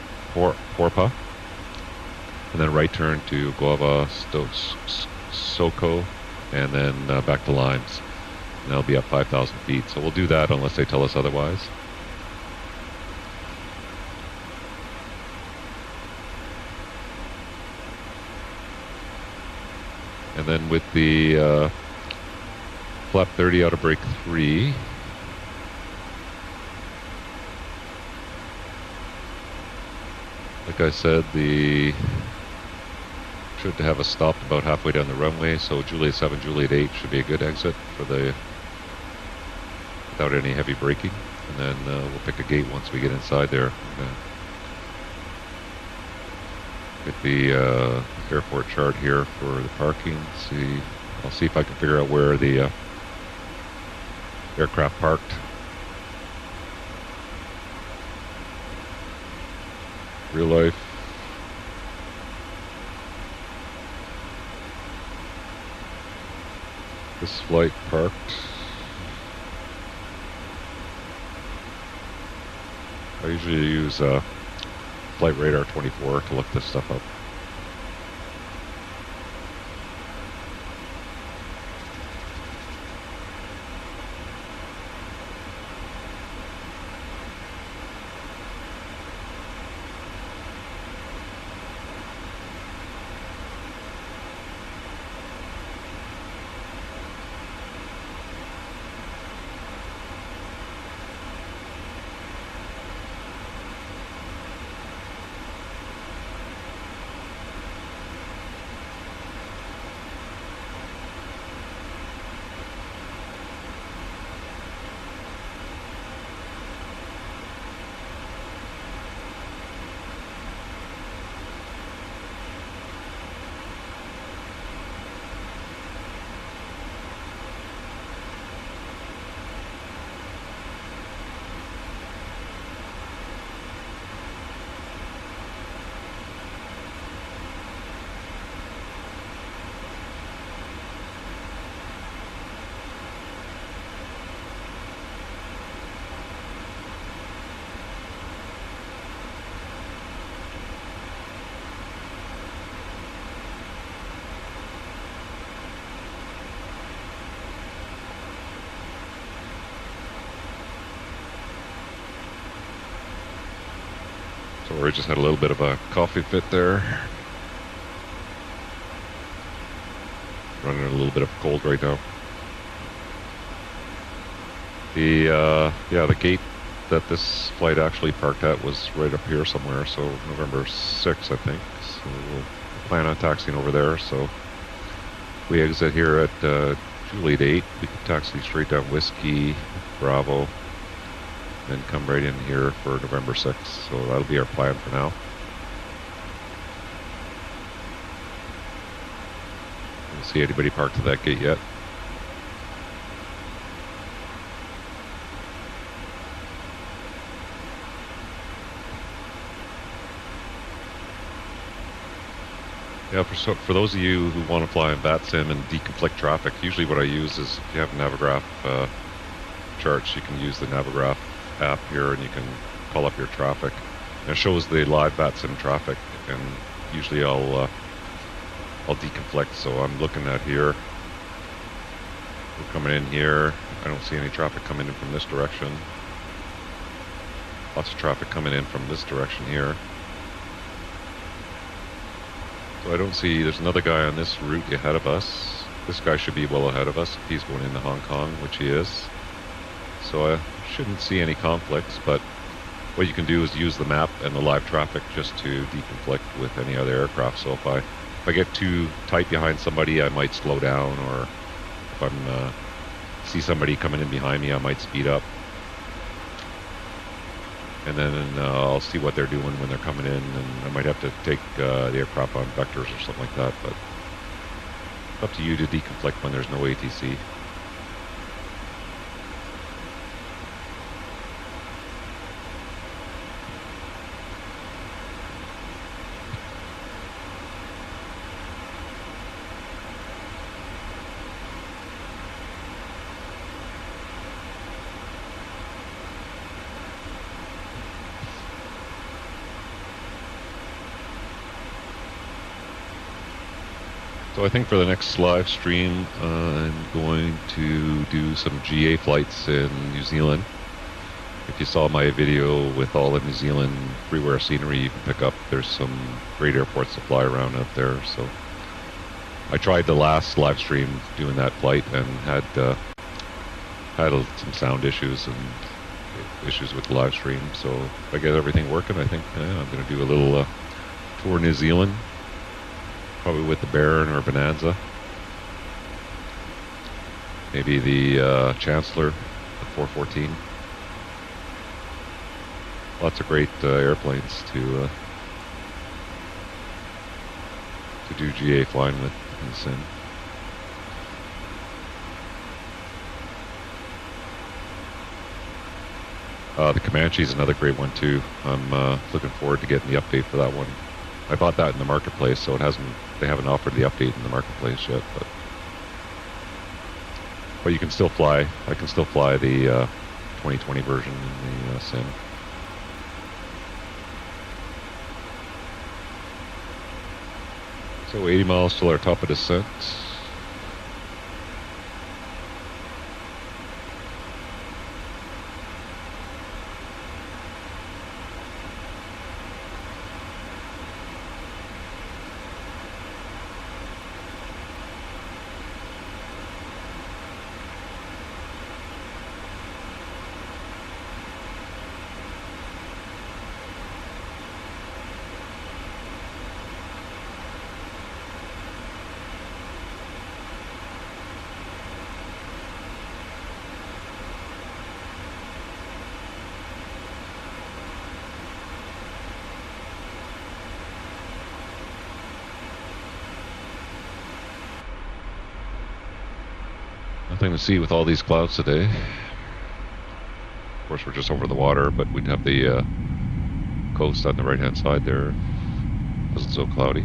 [SPEAKER 1] and then right turn to Guava, Soko, and then back to Limes. And that'll be up 5,000 feet. So we'll do that unless they tell us otherwise. And then with the flap 30 out of brake 3, like I said, the should have a stop about halfway down the runway, so Juliet 7, Juliet 8 should be a good exit for the without any heavy braking. And then we'll pick a gate once we get inside there. Get the airport chart here for the parking. I'll see if I can figure out where the aircraft parked. Real life. This flight parked. I usually use Flight Radar 24 to look this stuff up. Sorry, just had a little bit of a coffee fit there. Running a little bit of cold right now. The gate that this flight actually parked at was right up here somewhere, so November 6th, I think. So we'll plan on taxiing over there. So we exit here at Juliet 8. We can taxi straight down Whiskey, Bravo, then come right in here for November 6th. So that'll be our plan for now. Don't see anybody parked at that gate yet. Yeah, for those of you who want to fly in VATSIM and deconflict traffic, usually what I use is if you have Navigraph charts, you can use the Navigraph app here and you can call up your traffic. And it shows the live VATSIM traffic, and usually I'll deconflict. So I'm looking at here. We're coming in here. I don't see any traffic coming in from this direction. Lots of traffic coming in from this direction here. So I don't see, there's another guy on this route ahead of us. This guy should be well ahead of us if he's going into Hong Kong, which he is. So I shouldn't see any conflicts, but what you can do is use the map and the live traffic just to deconflict with any other aircraft. So if I get too tight behind somebody, I might slow down, or if I'm see somebody coming in behind me, I might speed up. And then I'll see what they're doing when they're coming in, and I might have to take the aircraft on vectors or something like that, but it's up to you to deconflict when there's no ATC. So I think for the next live stream, I'm going to do some GA flights in New Zealand. If you saw my video with all the New Zealand freeware scenery you can pick up, there's some great airports to fly around out there. So I tried the last live stream doing that flight and had some sound issues and issues with the live stream. So if I get everything working, I think I'm going to do a little tour New Zealand. Probably with the Baron or Bonanza. Maybe the Chancellor, the 414. Lots of great airplanes to do GA flying with in the sim. The Comanche is another great one too. I'm looking forward to getting the update for that one. I bought that in the marketplace, so they haven't offered the update in the marketplace yet, but you can still fly. I can still fly the 2020 version in the sim. So 80 miles till our top of descent. Nothing to see with all these clouds today. Of course, we're just over the water, but we'd have the coast on the right-hand side there. It wasn't so cloudy.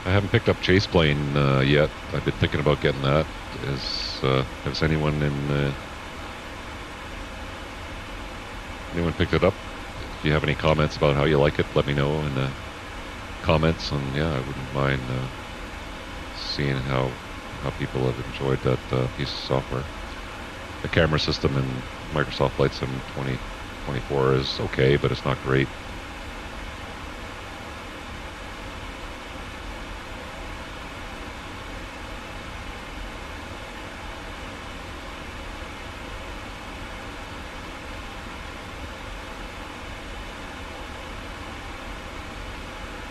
[SPEAKER 1] I haven't picked up Chase Plane yet. I've been thinking about getting that. Has anyone picked it up? If you have any comments about how you like it, let me know in the comments. And yeah, I wouldn't mind seeing how how people have enjoyed that piece of software. The camera system in Microsoft Flight Sim 2024 is okay, but it's not great.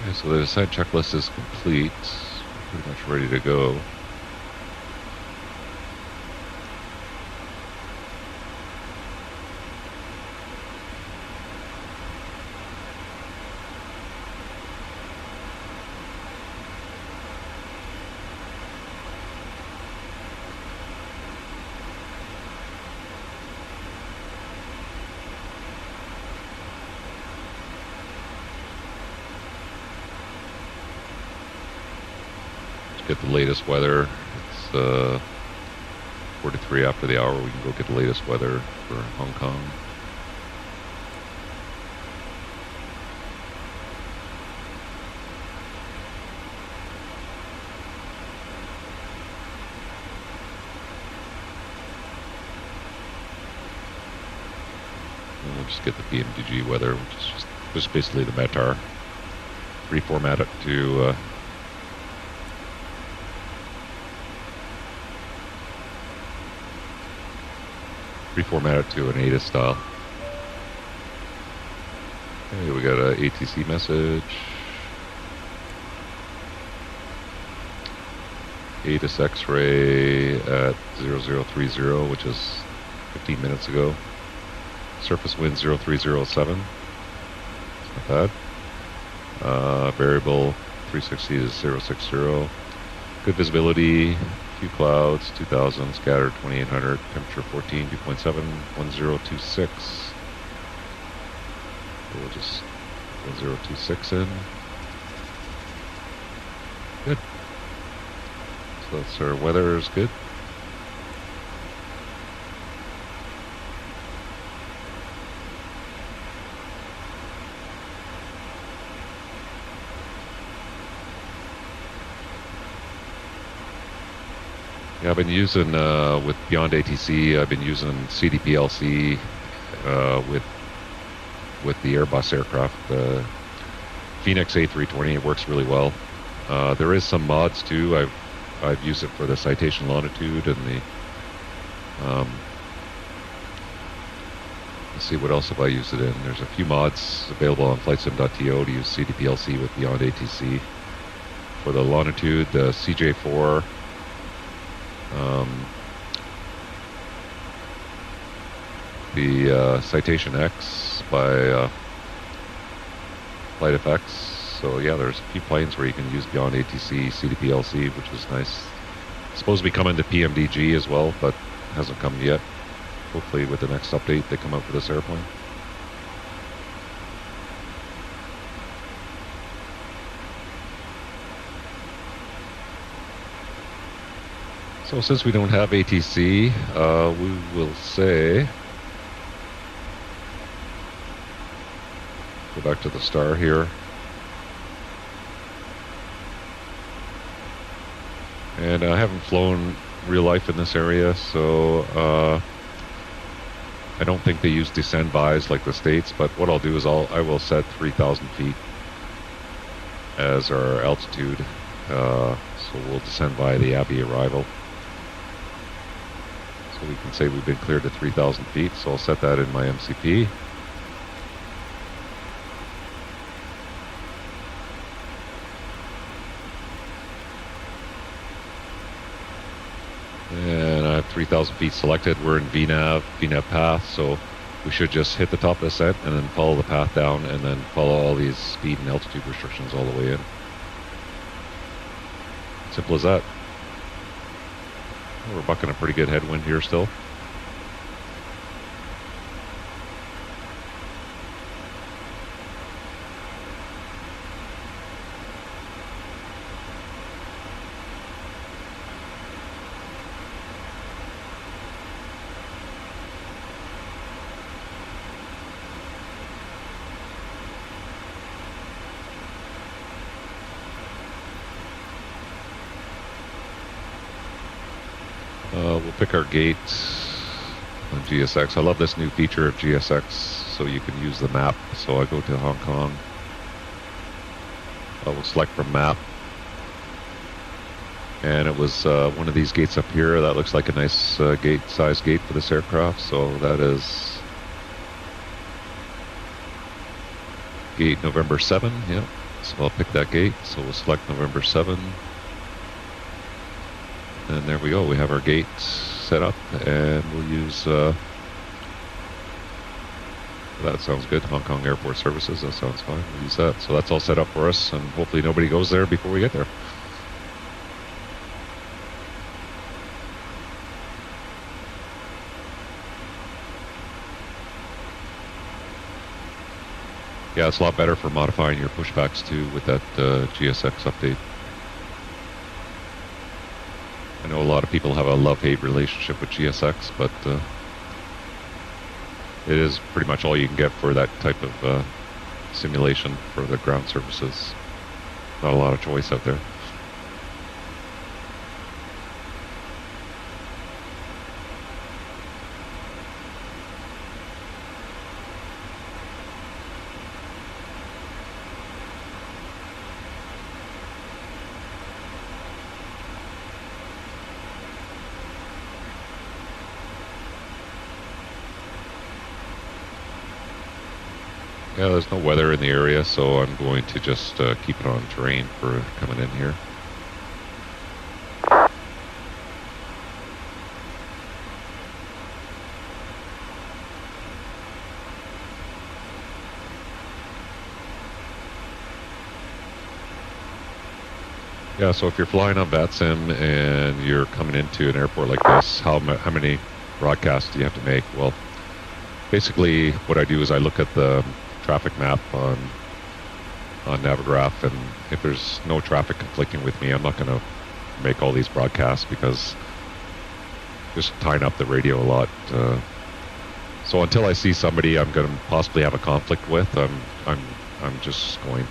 [SPEAKER 1] Okay, so the design checklist is complete. Pretty much ready to go. Get the latest weather. It's 43 after the hour. We can go get the latest weather for Hong Kong. And we'll just get the PMDG weather, which is just basically the METAR. Reformat it to an ATA style. Okay, we got a ATC message. ATIS X-ray at 0030, which is 15 minutes ago. Surface wind 0307. It's not bad. Variable 360 to 060. Good visibility. Few clouds, 2000, scattered 2800, temperature 14, 2.7, 1026. We'll just 1026 in. Good. So that's our weather is good. Yeah, I've been using, with Beyond ATC, I've been using CDPLC with the Airbus aircraft. Phoenix A320, it works really well. There is some mods too. I've used it for the citation longitude and the, let's see, what else have I used it in? There's a few mods available on flightsim.to to use CDPLC with Beyond ATC. For the longitude, the CJ4, the Citation X by Flight Effects. So yeah, there's a few planes where you can use Beyond ATC, CDPLC, which is nice. It's supposed to be coming to PMDG as well, but hasn't come yet. Hopefully with the next update they come out for this airplane. So since we don't have ATC, we will say, go back to the star here. And I haven't flown real life in this area, so I don't think they use descend bys like the States, but what I'll do is I will set 3,000 feet as our altitude. So we'll descend by the Abbey arrival. So we can say we've been cleared to 3,000 feet, so I'll set that in my MCP. And I have 3,000 feet selected. We're in VNAV path, so we should just hit the top of the descent and then follow the path down and then follow all these speed and altitude restrictions all the way in. Simple as that. We're bucking a pretty good headwind here still. We'll pick our gate on GSX. I love this new feature of GSX, so you can use the map. So I go to Hong Kong. I will select from map. And it was one of these gates up here. That looks like a nice size gate for this aircraft. So that is gate November 7. Yep. So I'll pick that gate. So we'll select November 7. And there we go. We have our gate set up, and we'll use. That sounds good. Hong Kong Airport Services. That sounds fine. We'll use that. So that's all set up for us, and hopefully nobody goes there before we get there. Yeah, it's a lot better for modifying your pushbacks too with that GSX update. I know a lot of people have a love-hate relationship with GSX, but it is pretty much all you can get for that type of simulation for the ground services. Not a lot of choice out there. Yeah, there's no weather in the area, so I'm going to just keep it on terrain for coming in here. Yeah, so if you're flying on VATSIM and you're coming into an airport like this, how many broadcasts do you have to make? Well, basically what I do is I look at the traffic map on Navigraph, and if there's no traffic conflicting with me, I'm not going to make all these broadcasts because just tying up the radio a lot. So until I see somebody I'm going to possibly have a conflict with, I'm just going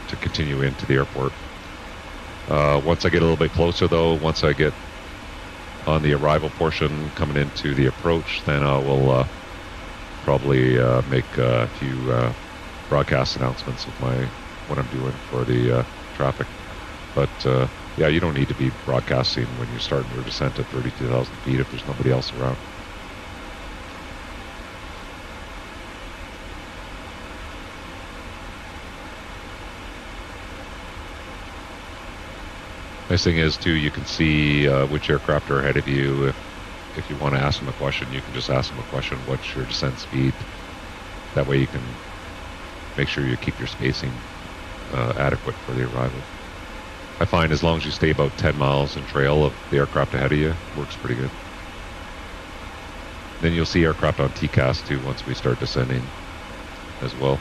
[SPEAKER 1] to continue into the airport. Once I get a little bit closer, though, once I get on the arrival portion coming into the approach, then I will probably make a few broadcast announcements of what I'm doing for the traffic. But yeah, you don't need to be broadcasting when you're starting your descent at 32,000 feet if there's nobody else around. Nice thing is too, you can see which aircraft are ahead of you. If you want to ask them a question, you can just ask them a question. What's your descent speed? That way you can make sure you keep your spacing adequate for the arrival. I find as long as you stay about 10 miles in trail of the aircraft ahead of you, works pretty good. Then you'll see aircraft on TCAS too once we start descending as well.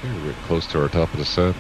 [SPEAKER 1] We're getting close to our top of the descent.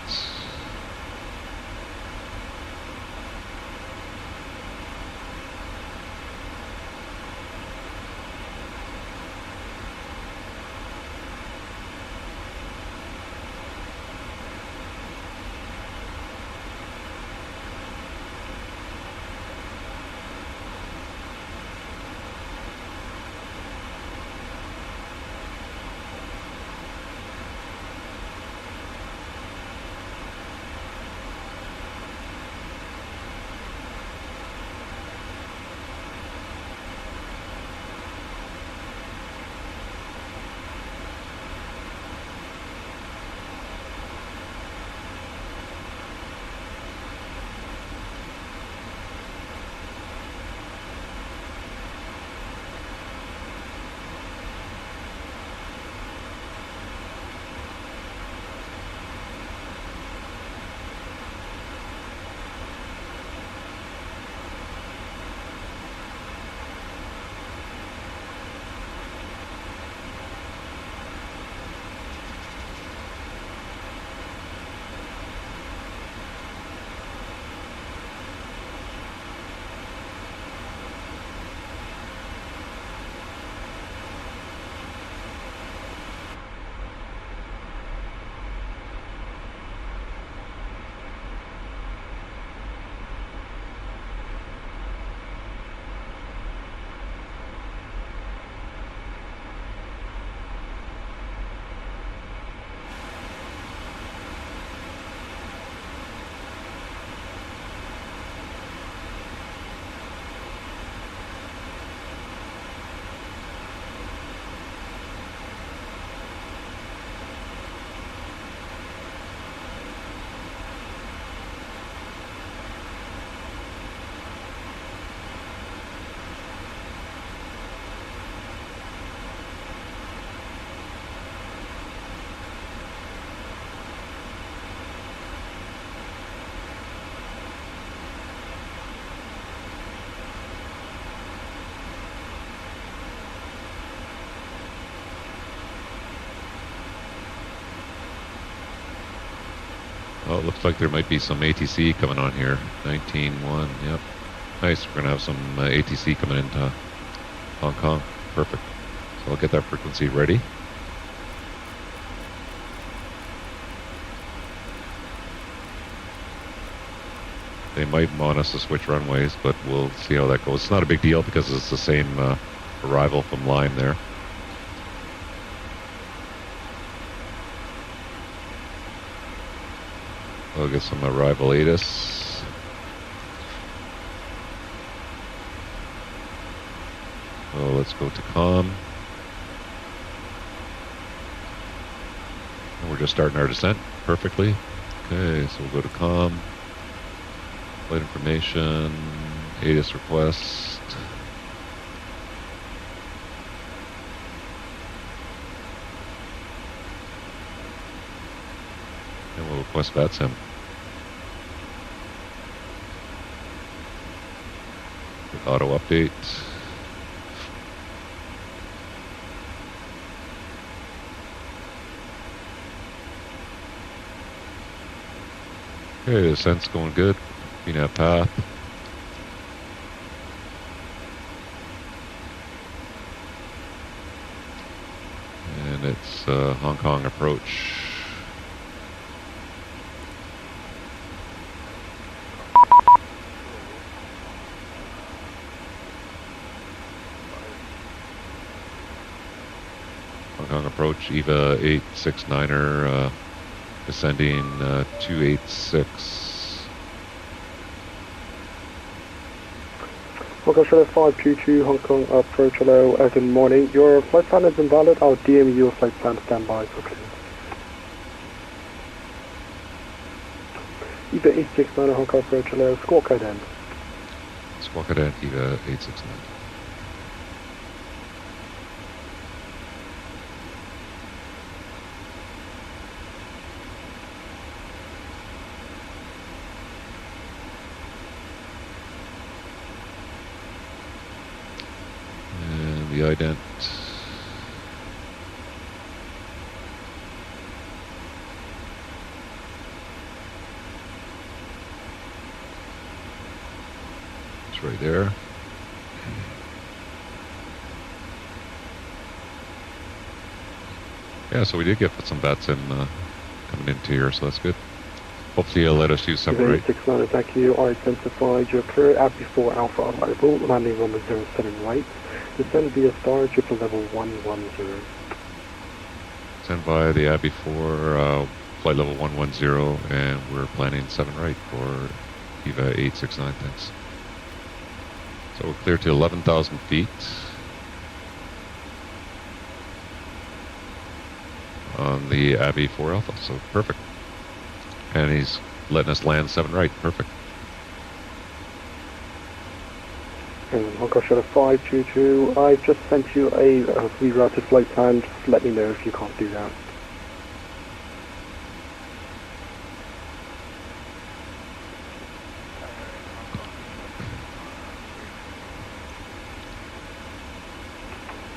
[SPEAKER 1] Oh, it looks like there might be some ATC coming on here. 19.1, yep. Nice, we're going to have some ATC coming into Hong Kong. Perfect. So I'll get that frequency ready. They might want us to switch runways, but we'll see how that goes. It's not a big deal because it's the same arrival from Lime there. We'll get some arrival ATIS. So let's go to COM. And we're just starting our descent perfectly. Okay, so we'll go to COM. Flight information, ATIS request. And we'll request VATSIM. Auto update. Okay, the descent's going good. VNAV path. And it's Hong Kong approach. Hong Kong approach, EVA 869er, descending 286.
[SPEAKER 2] Hong Kong Charlotte 522, Hong Kong approach, hello, good morning. Your flight plan is invalid. I'll DM you a flight plan standby for clearance. EVA 869, Hong Kong approach, hello, squawk code end.
[SPEAKER 1] Squawk code end, EVA 869. The ident. It's right there. Yeah, so we did get some VATSIM coming into here, so that's good. Hopefully you'll let us use some right.
[SPEAKER 2] 69, thank you. I identified your crew at before Alpha arrival, landing number 07 right. Descend via star, triple level 110.
[SPEAKER 1] Send by the Abbey 4, flight level 110, and we're planning 7 right for EVA 869, thanks. So we're clear to 11,000 feet. On the Abbey 4 Alpha, so perfect. And he's letting us land 7 right, perfect.
[SPEAKER 2] Hong Kong Charlotte 522, I've just sent you a rerouted flight plan. Just let me know if you can't do that.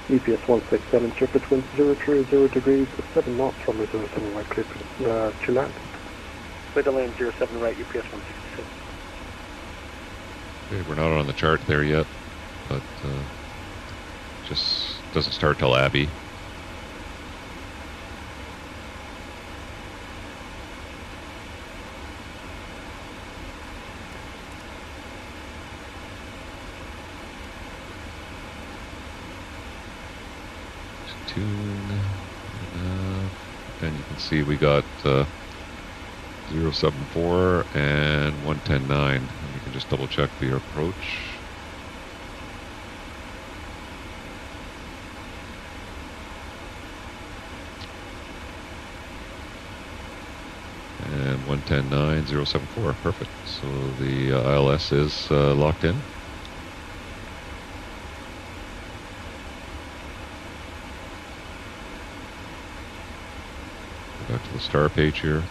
[SPEAKER 2] EPS 167, surface wind 030 degrees, 7 knots, runway 07 right, clear to land. Clear to land 07 right, EPS 166.
[SPEAKER 1] Okay, we're not on the chart there yet, but just doesn't start till Abbey. Tune, and you can see we got 074 and 110.9. And you can just double check the approach. And 110.9, 074, perfect. So the ILS is locked in. Go back to the star page here.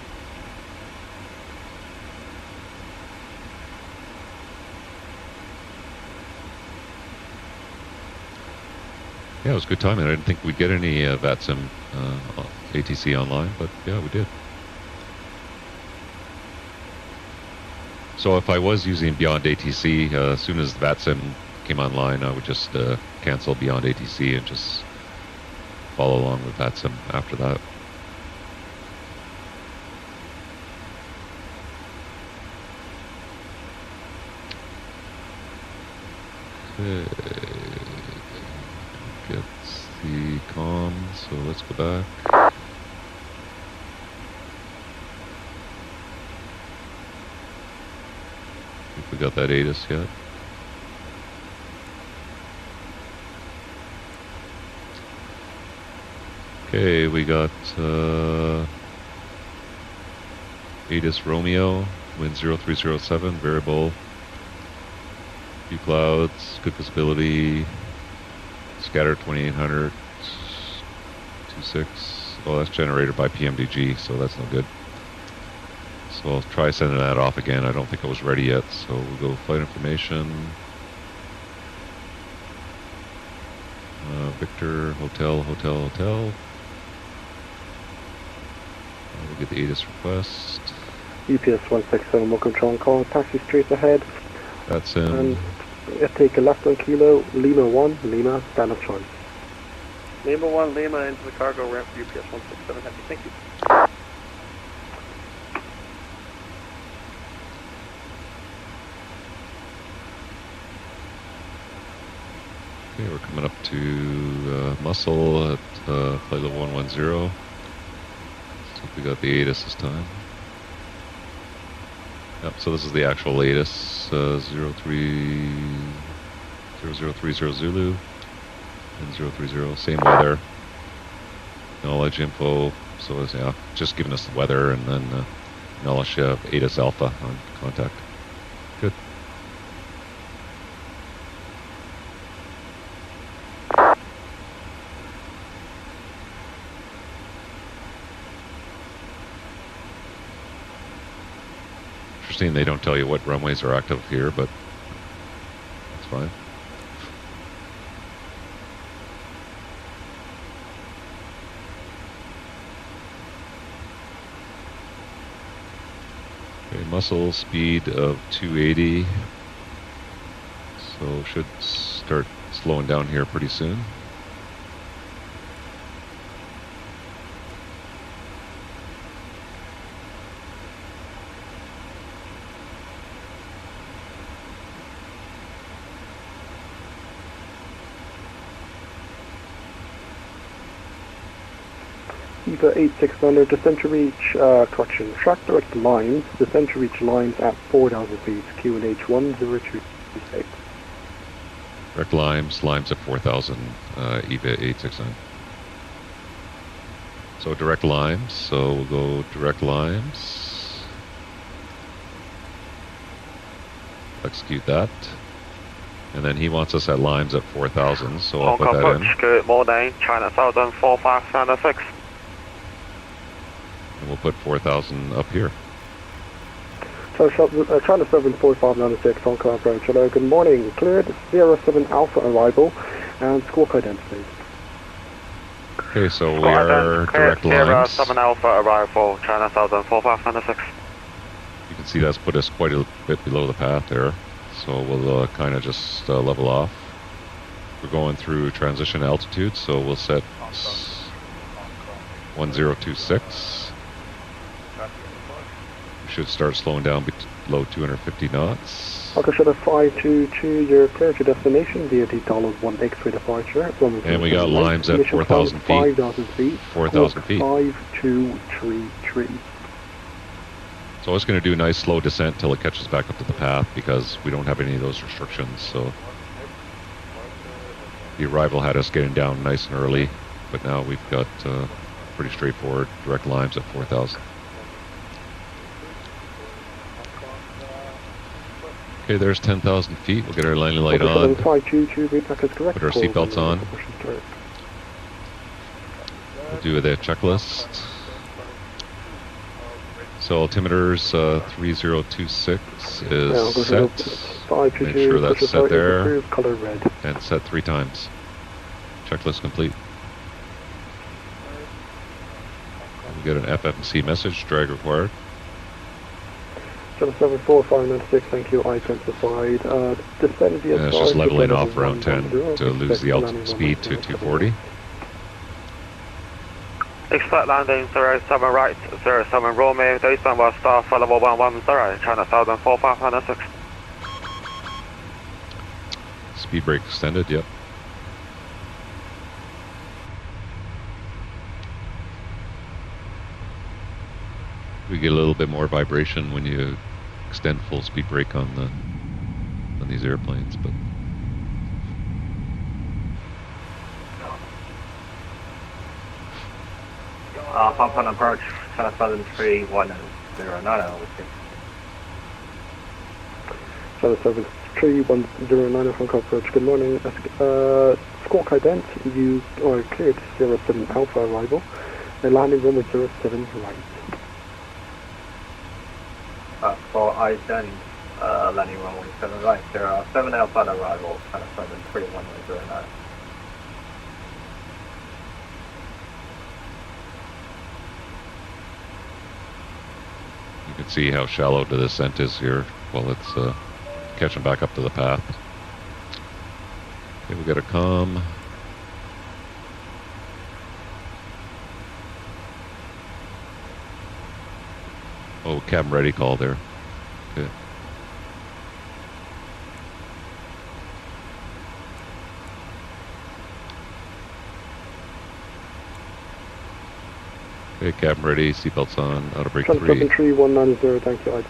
[SPEAKER 1] Yeah, it was a good timing. I didn't think we'd get any VATSIM ATC online, but yeah, we did. So if I was using Beyond ATC, as soon as VATSIM came online, I would just cancel Beyond ATC and just follow along with VATSIM after that. Okay. Gets the comm, so let's go back. If we got that ATIS yet. Okay, we got ATIS Romeo, wind 0307, variable, few clouds, good visibility, scatter 2800, 26. Oh, that's generated by PMDG, so that's no good. So I'll try sending that off again. I don't think I was ready yet, so we'll go flight information. Victor, hotel, hotel, hotel. We'll get the ATIS request.
[SPEAKER 2] EPS 167 will control and call, taxi straight ahead.
[SPEAKER 1] That's in.
[SPEAKER 2] And take a left on kilo, Lima 1, Lima, stand of choice. Lima 1, Lima into the cargo ramp for UPS 167, happy, thank you.
[SPEAKER 1] Okay, we're coming up to Muscle at flight level 110. So we got the ATIS this time. Yep, so this is the actual ATIS 0030 Zulu and 030, same weather, knowledge info, so it's just giving us the weather and then knowledge ATIS Alpha on contact. Good. Interesting, they don't tell you what runways are active here, but that's fine. Okay, muscle speed of 280, so should start slowing down here pretty soon.
[SPEAKER 2] EVA 869, descent to reach, correction, track direct lines, descent to reach lines at 4,000 feet, QNH 10268.
[SPEAKER 1] Direct limes at 4,000, EVA 869. So direct limes, so we'll go direct limes. Execute that. And then he wants us at limes at 4,000, so I'll put that in.
[SPEAKER 3] Good morning, China Southern 4596.
[SPEAKER 1] And we'll put 4,000 up here.
[SPEAKER 2] China 7 4596, Hong Kong approach. Hello, good morning. Cleared 07 Alpha arrival and squawk identity.
[SPEAKER 1] Okay, so we are direct lines.
[SPEAKER 3] 07 Alpha arrival, China Southern 4596.
[SPEAKER 1] You can see that's put us quite a bit below the path there. So we'll kind of just level off. We're going through transition altitude, so we'll set 1026. We should start slowing down below 250 knots.
[SPEAKER 2] Okay, should have 522, you're clear to destination via $1 X-ray departure.
[SPEAKER 1] And we got limes at 4,000 feet.
[SPEAKER 2] 5,000 feet.
[SPEAKER 1] 4,000 feet.
[SPEAKER 2] 5233.
[SPEAKER 1] So it's going to do a nice slow descent till it catches back up to the path because we don't have any of those restrictions. So the arrival had us getting down nice and early, but now we've got pretty straightforward direct limes at 4,000. Okay, there's 10,000 feet. We'll get our landing light on. Put our seatbelts on. We'll do the checklist. So altimeter's 3026 is set. Make sure that's set there. And set 3 times. Checklist complete. We get an FMC message, drag required.
[SPEAKER 2] 774-596, thank you, identified. Descend via
[SPEAKER 1] Yeah, it's just leveling off around 10 to lose the altitude speed to 240.
[SPEAKER 3] Expect landing 07 right, 07 Romeo, descend was star for level 110, China Southern 4596.
[SPEAKER 1] Speed brake extended, yep. We get a little bit more vibration when you extend full speed brake on these airplanes, but
[SPEAKER 4] Hong Kong approach, China Southern 3109,
[SPEAKER 2] 773-109 Hong Kong approach, good morning. Squawk ident, you are cleared 07 Alpha arrival, and landing runway 07 right.
[SPEAKER 4] For ident, landing runway 7 right, there are 7 Alpha arrival, China Southern 3109.
[SPEAKER 1] you can see how shallow the descent is here while it's catching back up to the path. Okay, we got a comm. Oh, cabin ready call there. Okay. Okay, cabin ready, seatbelts on, auto brake 3.
[SPEAKER 2] 773-190, thank you,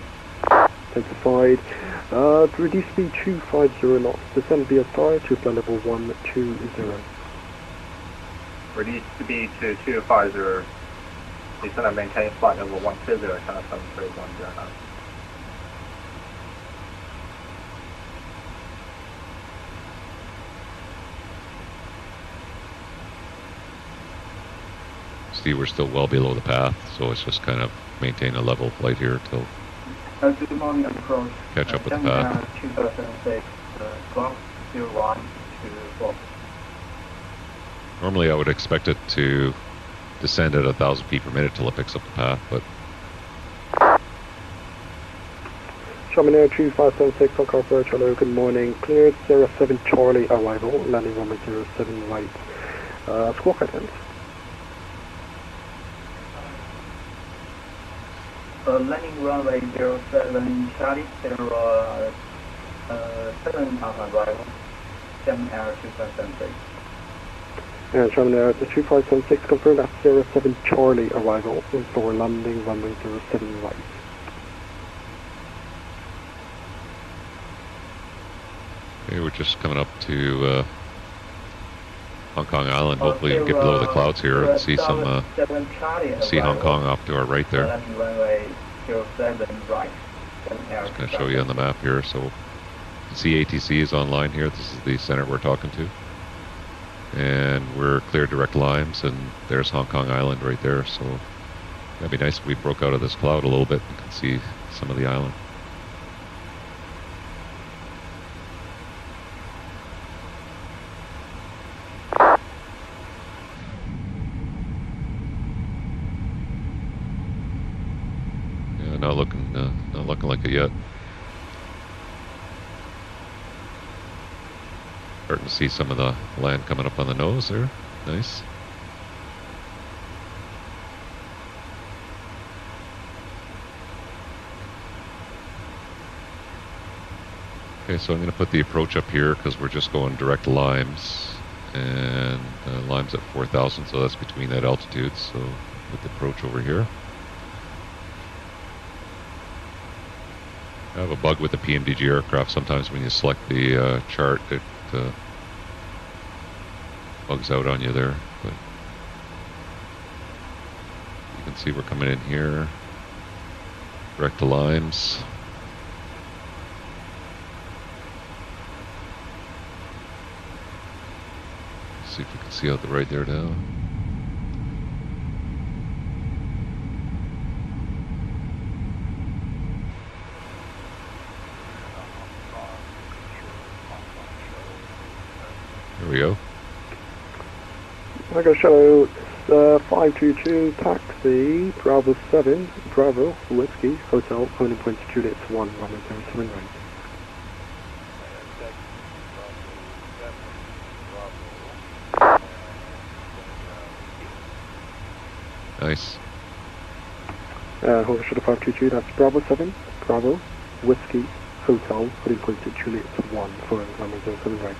[SPEAKER 2] identified. Reduce speed 250 knots, descend via star to flight level 120.
[SPEAKER 4] Reduce speed to 250, descend and maintain flight level 120, China Southern 3109.
[SPEAKER 1] See, we're still well below the path, so it's just kind of maintain a level flight here till
[SPEAKER 5] Good morning, approach.
[SPEAKER 1] catch up with the path.
[SPEAKER 5] 2006, clock 0124.
[SPEAKER 1] Normally I would expect it to descend at 1,000 feet per minute till it picks up the path, but
[SPEAKER 2] Charmin Air 2576 Hong Kong approach, hello, good morning. Cleared 07 Charlie arrival, landing runway 07 right. Squawk ident.
[SPEAKER 5] Landing runway 07 Charlie, there are 7 Alpha arrival, 7 Air 2576.
[SPEAKER 2] And Charmin Air 2576 confirmed at 07 Charlie arrival for landing runway 07 right.
[SPEAKER 1] okay, we're just coming up to Hong Kong Island. Hopefully we can get below the clouds here and see some see Hong Kong off to our right there.
[SPEAKER 5] Landing runway 07 right, 7 Air
[SPEAKER 1] Just going to show you on the map here. So you can see ATC is online here. This is the center we're talking to. And we're clear direct limes, and there's Hong Kong Island right there. So that'd be nice if we broke out of this cloud a little bit and could see some of the island. Yeah, not looking like it yet. Starting to see some of the land coming up on the nose there. Nice. Okay, so I'm going to put the approach up here because we're just going direct limes, and limes at 4,000, so that's between that altitude. So put the approach over here. I have a bug with the PMDG aircraft. Sometimes when you select the chart, it bugs out on you there. But you can see we're coming in here, direct to limes. See if we can see out the right there now. There we go.
[SPEAKER 2] I go shallow 522, taxi, Bravo 7, Bravo, Whiskey, Hotel, holding point to Juliet 1, runway 07 right.
[SPEAKER 1] Nice.
[SPEAKER 2] Hold on, 522, that's Bravo 7, Bravo, Whiskey, Hotel, holding point to Juliet 1 for runway 07 right.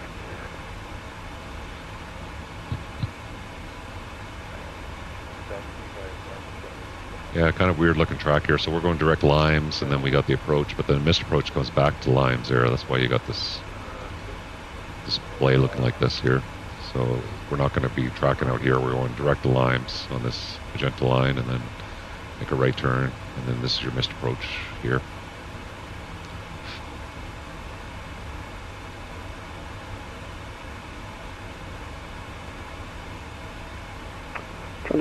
[SPEAKER 1] Yeah, kind of weird looking track here. So we're going direct Limes, and then we got the approach, but then missed approach goes back to Limes there. That's why you got this display looking like this here. So we're not going to be tracking out here. We're going direct to Limes on this magenta line, and then make a right turn, and then this is your missed approach here.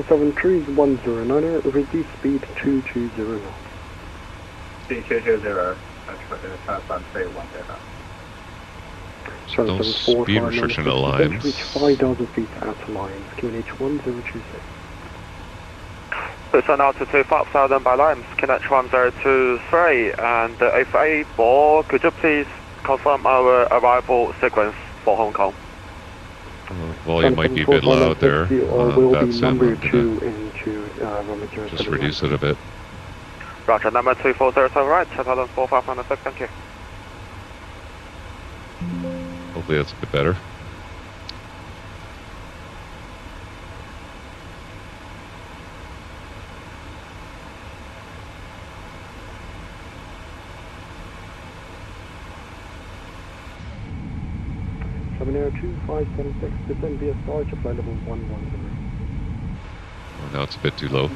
[SPEAKER 2] Seven trees 109er, reduce speed 220 knots.
[SPEAKER 4] Speed 220, transfer 310.
[SPEAKER 1] No speed restriction at Limes.
[SPEAKER 2] Reach 5,000 feet at Limes, QNH 1026.
[SPEAKER 3] Listen altitude 5,000 by Limes, QNH 1023, and FA4, could you please confirm our arrival sequence for Hong Kong?
[SPEAKER 1] Volume might be a bit loud there. VATSIM, just reduce it a bit.
[SPEAKER 3] Roger, number 2407 right, 10,4506, thank you.
[SPEAKER 1] Hopefully that's a bit better.
[SPEAKER 2] Air 2576, descend via star to flight level 110.
[SPEAKER 1] Oh, now it's a bit too low.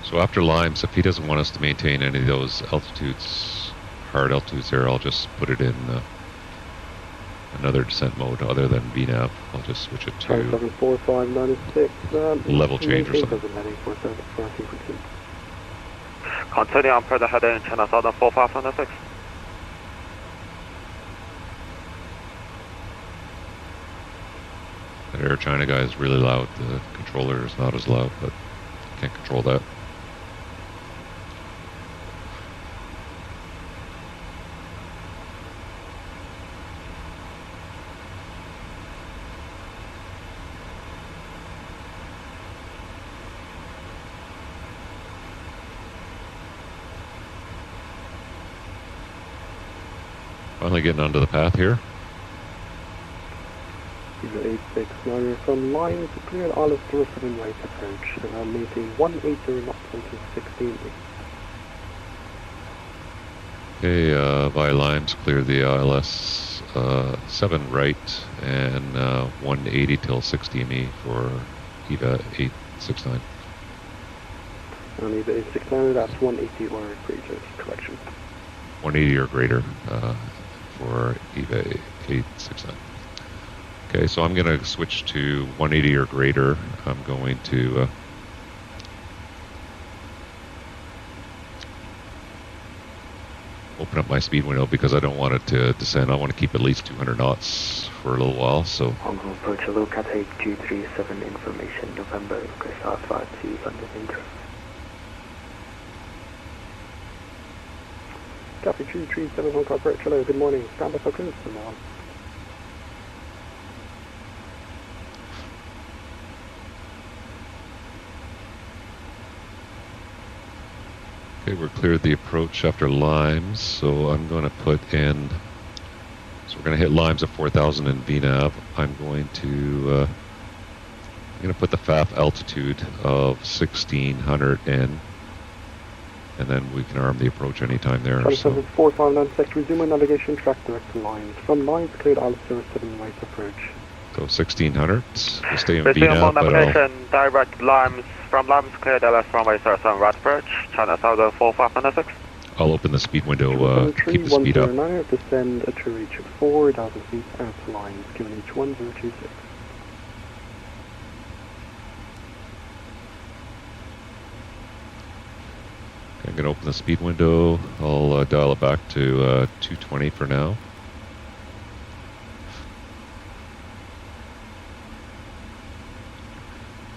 [SPEAKER 1] So after Limes, if he doesn't want us to maintain any of those altitudes, hard altitudes there, I'll just put it in another descent mode other than VNAV. I'll just switch it to
[SPEAKER 2] 74596,
[SPEAKER 1] level change or something.
[SPEAKER 3] Continue on per the heading, China Southern 4596.
[SPEAKER 1] That Air China guy is really loud. The controller is not as loud, but can't control that. Finally getting onto the path here.
[SPEAKER 2] 869 from line to clear Olive 07 right approach. Maintain 180 knots until 16.
[SPEAKER 1] Okay, via Limes, clear the ILS 7 right and 180 till 60 ME for EVA 869.
[SPEAKER 2] On EVA 869, that's 180 or greater, correction.
[SPEAKER 1] 180 or greater for EVA 869. Okay, so I'm going to switch to 180 or greater. I'm going to open up my speed window because I don't want it to descend. I want to keep at least 200 knots for a little while. So
[SPEAKER 6] Hong Kong approach low Cathay 237 information November request Alpha to London interest.
[SPEAKER 2] Copy 237 Hong Kong approach, hello, good morning. Stand by for cruise from now on.
[SPEAKER 1] okay, we're cleared the approach after Limes, so I'm going to put in. So we're going to hit Limes at 4,000 in VNAV. I'm going to put the FAF altitude of 1,600 in, and then we can arm the approach anytime there. So
[SPEAKER 2] 4596, resume navigation track direct to Lines. From Lines, cleared Alice 07 right approach.
[SPEAKER 1] So 1,600. We'll stay in
[SPEAKER 3] Resume
[SPEAKER 1] VNAV, but
[SPEAKER 3] navigation direct Limes, from Limes cleared LS runway 07 right approach, China Southern 4596.
[SPEAKER 1] I'll open the speed window, keep the speed up.
[SPEAKER 2] 109, descend to reach 4,000 feet at lines, QNH 1026.
[SPEAKER 1] I'm going to open the speed window. I'll dial it back to 220 for now.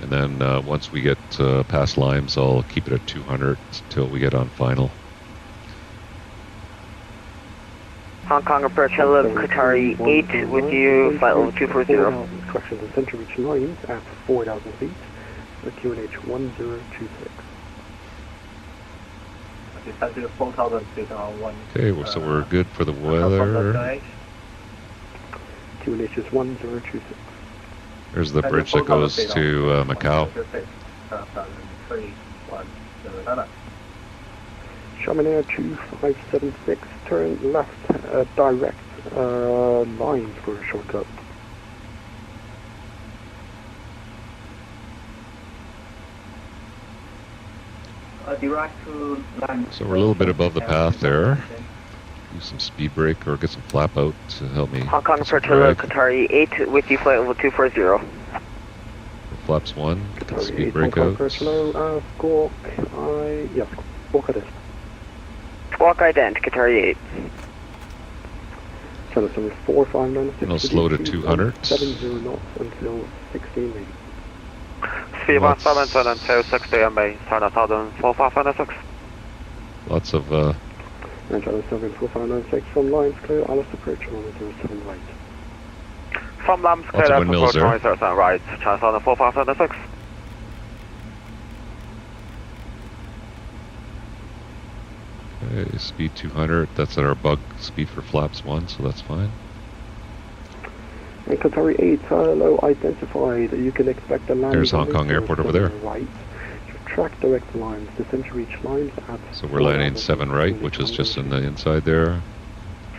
[SPEAKER 1] And then once we get past Limes, I'll keep it at 200 until we get on final.
[SPEAKER 7] Hong Kong approach, hello, Qatari 8 with you, flight level 240.
[SPEAKER 2] Correction, descend to reach lines at 4,000 feet, QNH 1026.
[SPEAKER 4] Descend to 4,000 feet on 1.
[SPEAKER 1] Okay, so we're good for the weather.
[SPEAKER 2] QNH is 1026.
[SPEAKER 1] There's the bridge that goes to Macau.
[SPEAKER 2] Xiamen Air 2576, turn left, direct lines for a shortcut.
[SPEAKER 5] Direct to land.
[SPEAKER 1] So we're a little bit above the path there. Use some speed brake or get some flap out to help me.
[SPEAKER 7] Hong Kong approach, hello, Qatari 8 with you, flight level 240.
[SPEAKER 1] Flaps 1, get the speed
[SPEAKER 2] Hong
[SPEAKER 1] brake
[SPEAKER 2] Kong
[SPEAKER 1] out.
[SPEAKER 2] approach, hello, Squawk, yes, Squawk it is.
[SPEAKER 7] Squawk ident, Qatari 8.
[SPEAKER 2] Channel number 4596.
[SPEAKER 1] And I'll slow to 200.
[SPEAKER 2] 70 knots until 16 meters.
[SPEAKER 3] Speed 17 until 60 MA, China 4596.
[SPEAKER 1] Lots of
[SPEAKER 2] And Channel 4596 from lines clear, Alice approach, runway 07 right.
[SPEAKER 3] From Lams,
[SPEAKER 1] Lots
[SPEAKER 3] clear
[SPEAKER 1] of windmills
[SPEAKER 3] approach,
[SPEAKER 1] there.
[SPEAKER 3] runway 07 right, China 4596.
[SPEAKER 1] okay, speed 200. That's at our bug speed for flaps 1, so that's fine.
[SPEAKER 2] And Qatari 8, hello, identified. You can expect a landing.
[SPEAKER 1] There's Hong Kong
[SPEAKER 2] runway
[SPEAKER 1] Airport over there.
[SPEAKER 2] 07 right. Track direct lines, descend to reach lines at.
[SPEAKER 1] So we're landing 7 right, which is just in the inside there.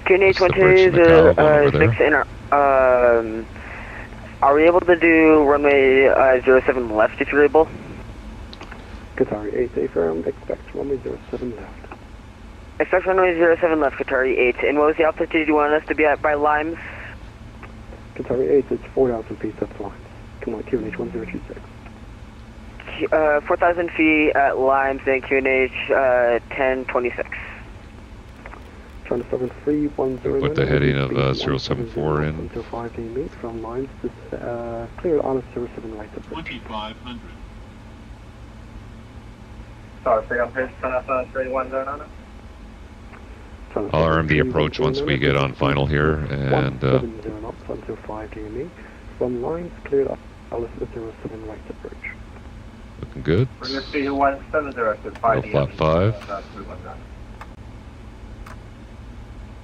[SPEAKER 7] QNH
[SPEAKER 1] That's the bridge to Macau going over
[SPEAKER 7] 6 in are we able to do runway 07 left if you're able?
[SPEAKER 2] Qatari 8, affirm, expect runway 07 left.
[SPEAKER 7] Expect runway 07 left, Qatari 8. And what was the altitude you wanted us to be at by Limes?
[SPEAKER 2] Qatari 8, it's 4,000 feet at lines. Come on, QNH 1026.
[SPEAKER 7] 4,000 feet at Limes and QNH 1026.
[SPEAKER 2] China 7310.
[SPEAKER 1] Put the heading of 074 in.
[SPEAKER 2] Until 5 meet from lines to clear on 07 right approach.
[SPEAKER 8] 2500.
[SPEAKER 4] Sorry, stay on pitch, China 3109.
[SPEAKER 1] I'll arm the approach once we get on final here, and
[SPEAKER 2] 170 knots until 5 meet from lines cleared up Alice 07 right approach.
[SPEAKER 1] looking good.
[SPEAKER 4] We're going to see 170 to 5
[SPEAKER 1] Flap 5.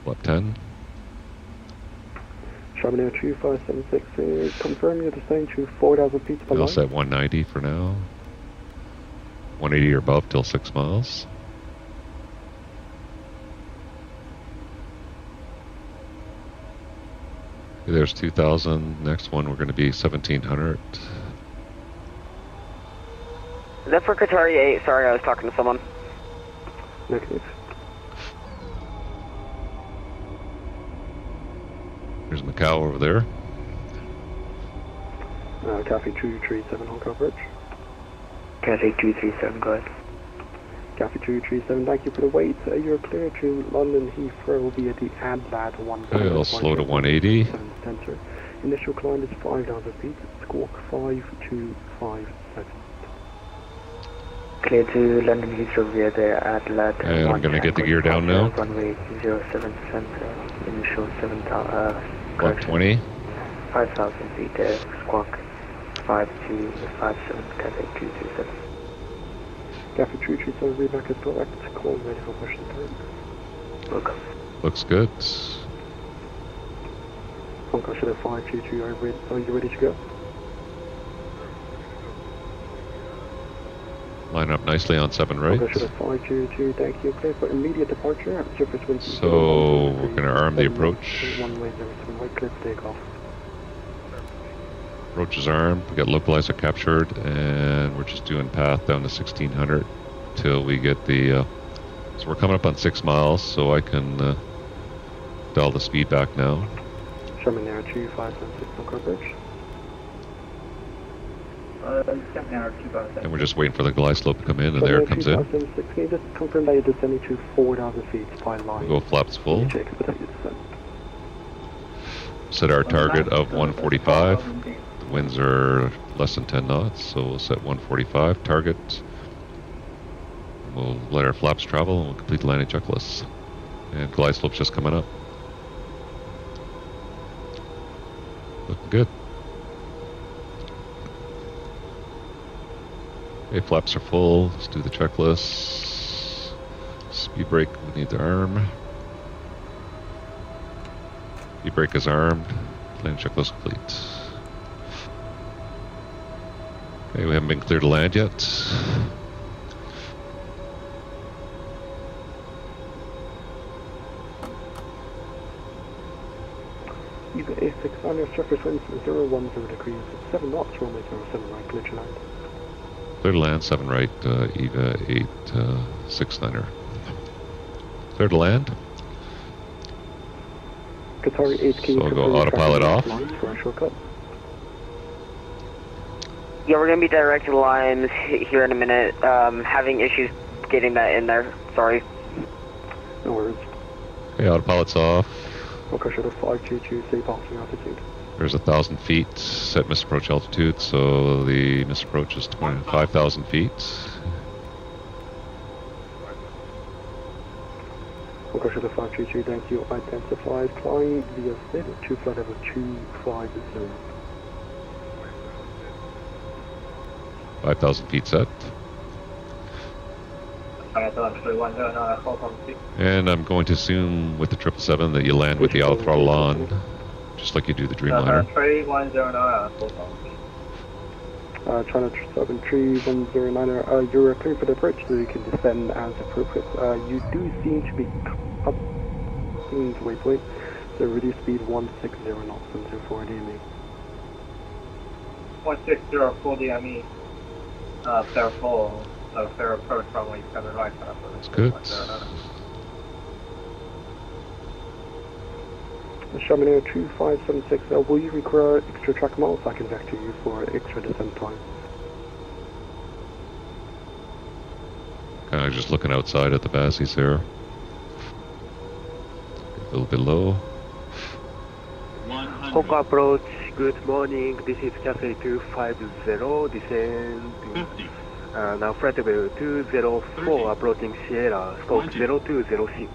[SPEAKER 1] Flap 10.
[SPEAKER 2] Xiamen Air 2576, confirm you're descending to 4,000 feet per
[SPEAKER 1] I'll
[SPEAKER 2] line.
[SPEAKER 1] set 190 for now. 180 or above till 6 miles. Okay, there's 2,000. Next one we're going to be 1,700.
[SPEAKER 7] Is that for Qatari 8? Sorry, I was talking to someone.
[SPEAKER 2] Negative.
[SPEAKER 1] There's Macau over there.
[SPEAKER 2] Cathay 237 Hong Kong approach.
[SPEAKER 6] Cathay 237, go ahead.
[SPEAKER 2] Cathay 237, thank you for the wait. You're clear to London Heathrow via the ADLAD 1.
[SPEAKER 1] Okay, I'll slow to 180.
[SPEAKER 2] Center. Initial climb is 5,000 feet. Squawk 5257.
[SPEAKER 6] Clear to London Heathrow via the ADLAD.
[SPEAKER 1] And I'm going to get the gear down now.
[SPEAKER 6] Runway 07 center. Initial 7,000.
[SPEAKER 1] Block 20.
[SPEAKER 6] 5,000 feet. Squawk 5257. Cathay 237.
[SPEAKER 2] Cathay 237, readback is correct. Call ready for push and turn.
[SPEAKER 6] Welcome.
[SPEAKER 1] Looks good.
[SPEAKER 2] Hong Kong Shadow 522, are you ready to go?
[SPEAKER 1] Line up nicely on 7 right.
[SPEAKER 2] Hong Kong Shadow 522, thank you. Clear for immediate departure. Surface wind.
[SPEAKER 1] So we're going to arm the approach.
[SPEAKER 2] 107 right, clear for takeoff.
[SPEAKER 1] Approach is armed. We got localizer captured, and we're just doing path down to 1,600 till we get the So we're coming up on 6 miles, so I can dial the speed back now.
[SPEAKER 2] Sherman Air 2576 on coverage.
[SPEAKER 5] Sherman Air 257.
[SPEAKER 1] And we're just waiting for the glide slope to come in, and there it comes in.
[SPEAKER 2] 2576, can you just confirm that you're descending to 4,000 feet by line?
[SPEAKER 1] We'll go flaps full.
[SPEAKER 2] Check expedite your descent.
[SPEAKER 1] Set our target of 145. The winds are less than 10 knots, so we'll set 145 target. We'll let our flaps travel and we'll complete the landing checklist. And glide slope's just coming up. Looking good. Okay, flaps are full. Let's do the checklist. Speed brake, we need the arm. Speed brake is armed. Landing checklist complete. Okay, we haven't been cleared to land yet.
[SPEAKER 2] EVA 86 on your surface winds 010 degrees, 7 knots, runway 07 right, clear to land.
[SPEAKER 1] Clear to land, 7 right, EVA 869er. Clear to land.
[SPEAKER 2] Qatari 8 key.
[SPEAKER 1] So I'll go autopilot off.
[SPEAKER 2] For a shortcut.
[SPEAKER 7] Yeah, we're gonna be directing lines here in a minute. Having issues getting that in there. Sorry.
[SPEAKER 2] No worries.
[SPEAKER 1] Okay, autopilot's off.
[SPEAKER 2] Okay, should have 522, safe passing altitude.
[SPEAKER 1] There's 1,000 feet, set misapproach altitude, so the misapproach is 25,000 feet.
[SPEAKER 2] Okay, should have 522, thank you. Identified, flying via SID to flight level 250.
[SPEAKER 1] 5,000 feet set. And I'm going to assume with the 777 that you land with the auto throttle on, just like you do the Dreamliner.
[SPEAKER 2] 3109. China 73109, you're clear for the approach, so you can descend as appropriate. You do seem to be up in the waypoint, so reduce speed 160 knots into 4 DME.
[SPEAKER 4] 160 4 DME, fair full, so fair approach runway 7 right.
[SPEAKER 1] That's good.
[SPEAKER 2] Sherman Air 2576, will you require extra track miles? I can vector you for extra descent time.
[SPEAKER 1] Kind of just looking outside at the Bassies there. A little bit low.
[SPEAKER 8] Hong Kong approach, good morning. This is Cathay 250, descend. Now flight level 204, approaching Sierra, scope 0206.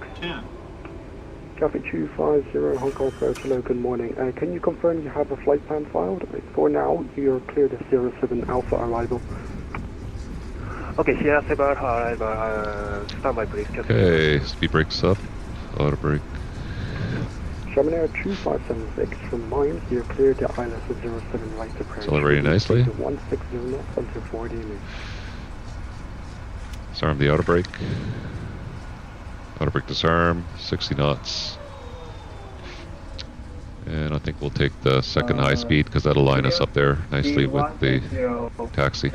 [SPEAKER 2] Cathay 250, Hong Kong approach, hello, good morning. Can you confirm you have a flight plan filed? For now, you're cleared at 07 Alpha arrival.
[SPEAKER 8] Okay, Sierra 7 arrival, standby please.
[SPEAKER 1] Okay, speed brakes up, auto brake.
[SPEAKER 2] Sherman Air 2576 from Mines, you're cleared to ILS at 07 right approach.
[SPEAKER 1] Accelerating nicely.
[SPEAKER 2] 160 knots until 4 DME.
[SPEAKER 1] Disarm the auto brake. Auto brake disarm, 60 knots. And I think we'll take the second high speed because that'll line us up there nicely with the taxi.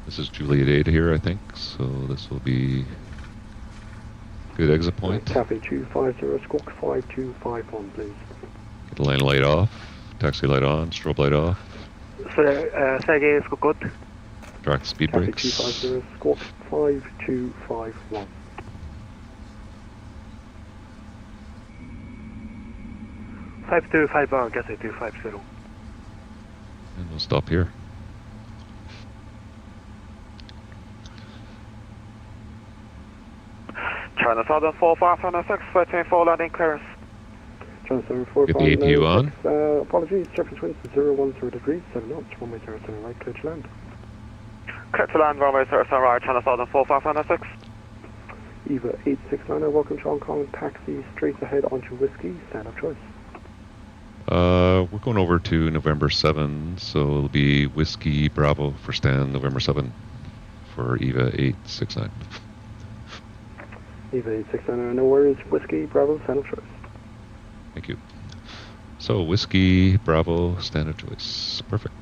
[SPEAKER 1] This is Juliet 8 here, I think, so this will be good exit point.
[SPEAKER 2] Cathay 250, squawk 5251, please.
[SPEAKER 1] Get the landing light off, taxi light on, strobe light off.
[SPEAKER 8] Sorry, say again, squawk.
[SPEAKER 1] Track the speed
[SPEAKER 2] Cathay
[SPEAKER 1] brakes.
[SPEAKER 2] 250, squawk 5251.
[SPEAKER 8] Five 251, Cathay 250.
[SPEAKER 1] And we'll stop here.
[SPEAKER 3] China Southern 4506, 134 landing clearance.
[SPEAKER 2] China 745.
[SPEAKER 1] Get the APU on.
[SPEAKER 2] Apologies, surface winds 010 degrees, 7 knots, runway 07 right, clear to land.
[SPEAKER 3] Clear to land, runway 07 right, China Southern 4506.
[SPEAKER 2] EVA 869, welcome to Hong Kong, taxi straight ahead onto Whiskey, stand up choice.
[SPEAKER 1] We're going over to November 7, so it'll be Whiskey Bravo for stand November 7 for EVA 869.
[SPEAKER 2] EVA 869, no worries, Whiskey Bravo, stand up choice.
[SPEAKER 1] Thank you. So Whiskey, Bravo, standard choice. Perfect.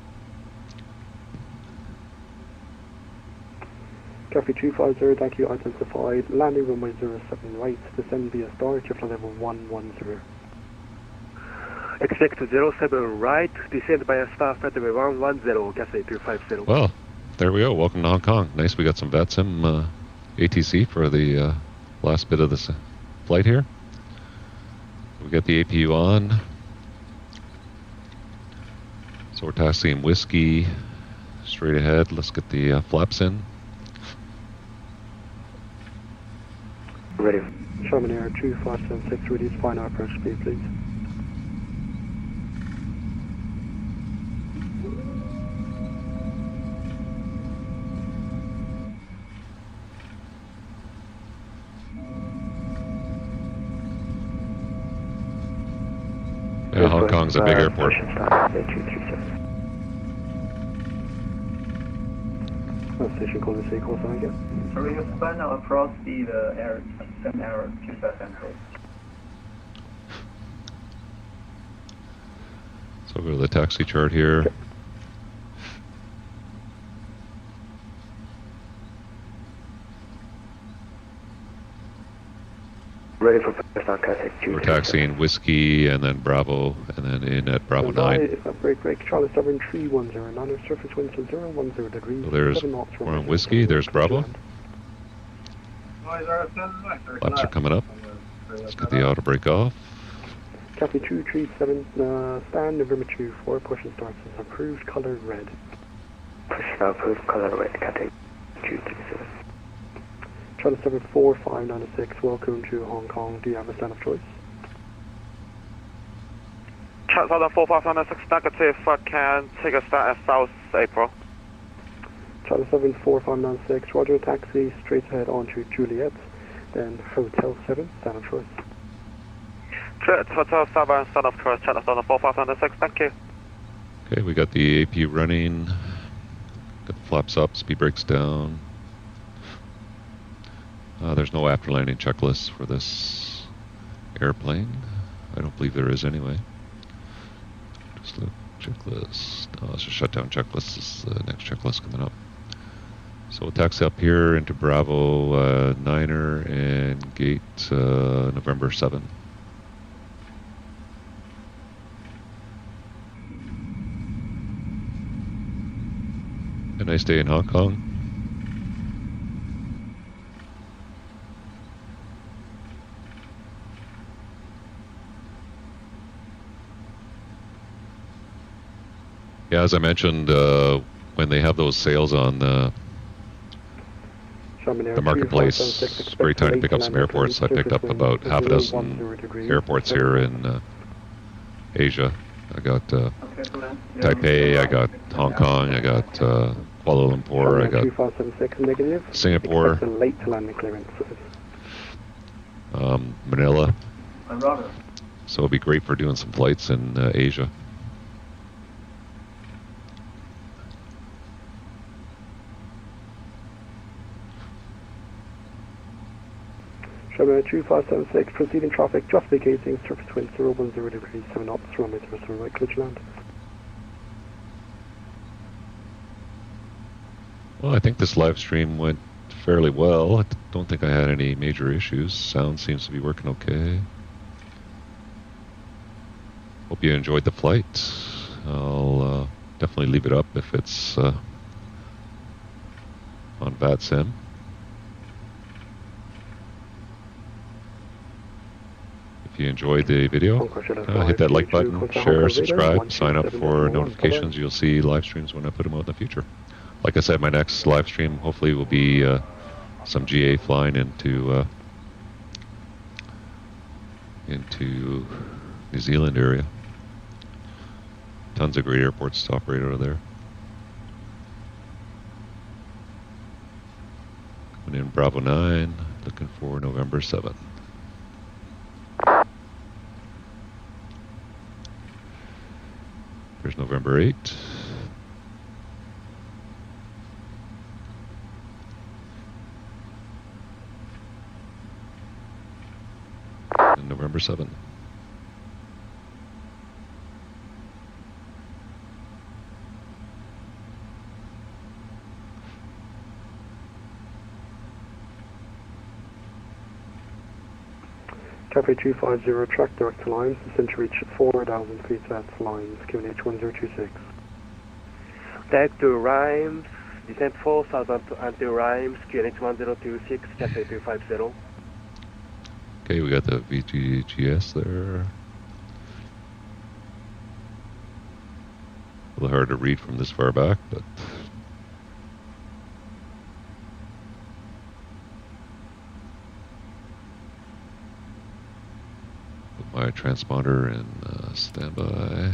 [SPEAKER 2] Cafe 250, thank you, identified. Landing runway 07 right, descend via star, to level 110.
[SPEAKER 8] Expect 07 right, descend by a star Federal 110, Cathay 250.
[SPEAKER 1] Well, there we go. Welcome to Hong Kong. Nice, we got some VATSIM ATC for the last bit of this flight here. We got the APU on. So we're taxiing Whiskey straight ahead. Let's get the flaps in.
[SPEAKER 6] Ready.
[SPEAKER 2] Sherman Air 2576, reduce final approach speed, please.
[SPEAKER 1] Yeah, Hong Kong's a big airport.
[SPEAKER 2] Station call the call sign again.
[SPEAKER 5] So you span across the air, same area, 2500.
[SPEAKER 1] So go to the taxi chart here.
[SPEAKER 6] Ready for first on Cathay 2.
[SPEAKER 1] We're taxiing Whiskey and then Bravo and then in at Bravo 9.
[SPEAKER 2] Break, Charlie 7310, surface winds of 010 degrees.
[SPEAKER 1] So there's, we're on Whiskey, there's Bravo. Flaps are coming up. Let's get the auto brake off.
[SPEAKER 2] Copy 237, stand November 24, pushing starts as approved, color red.
[SPEAKER 6] Pushing approved, color red, Cathay 237.
[SPEAKER 2] Charlie 74596, welcome to Hong Kong. Do you have a stand of choice?
[SPEAKER 3] Charlie 4596 negative, can take a start at South April.
[SPEAKER 2] Charlie 74596, roger, taxi straight ahead onto Juliet, then Hotel 7, stand of choice.
[SPEAKER 3] Juliet, Hotel 7, stand of choice, Charlie 4596, thank you.
[SPEAKER 1] Okay, we got the AP running. Got the flaps up, speed brakes down. There's no after landing checklist for this airplane. I don't believe there is anyway. Just look, checklist. Oh, it's a shutdown checklist. This is the next checklist coming up. So we'll taxi up here into Bravo 9er and gate November 7. A nice day in Hong Kong. Yeah, as I mentioned, when they have those sales on the marketplace, it's a great time to pick up some airports. I picked up about half a dozen airports here in Asia. I got Taipei, I got Hong Kong, I got Kuala Lumpur, I got Singapore, Manila. So it'll be great for doing some flights in Asia.
[SPEAKER 2] Sherman 2576, proceeding traffic, just vacating, surface wind 010 degrees, 7 knots, runway 07 right, clear to land.
[SPEAKER 1] Well, I think this live stream went fairly well. I don't think I had any major issues. Sound seems to be working okay. Hope you enjoyed the flight. I'll definitely leave it up if it's on VATSIM. If you enjoyed the video, hit that like button, share, subscribe, sign up for notifications. You'll see live streams when I put them out in the future. Like I said, my next live stream hopefully will be some GA flying into New Zealand area. Tons of great airports to operate out of there. Coming in Bravo 9, looking for November 7. Here's November 8. And November 7.
[SPEAKER 2] Cafe 250, track direct to lines, descend to reach 4,000 feet at lines, QNH 1026.
[SPEAKER 8] Back to Rhymes, descent 4,000 until Rhymes, QNH 1026, Cafe 250.
[SPEAKER 1] Okay, we got the VGGS there. A little hard to read from this far back, but put my transponder in standby.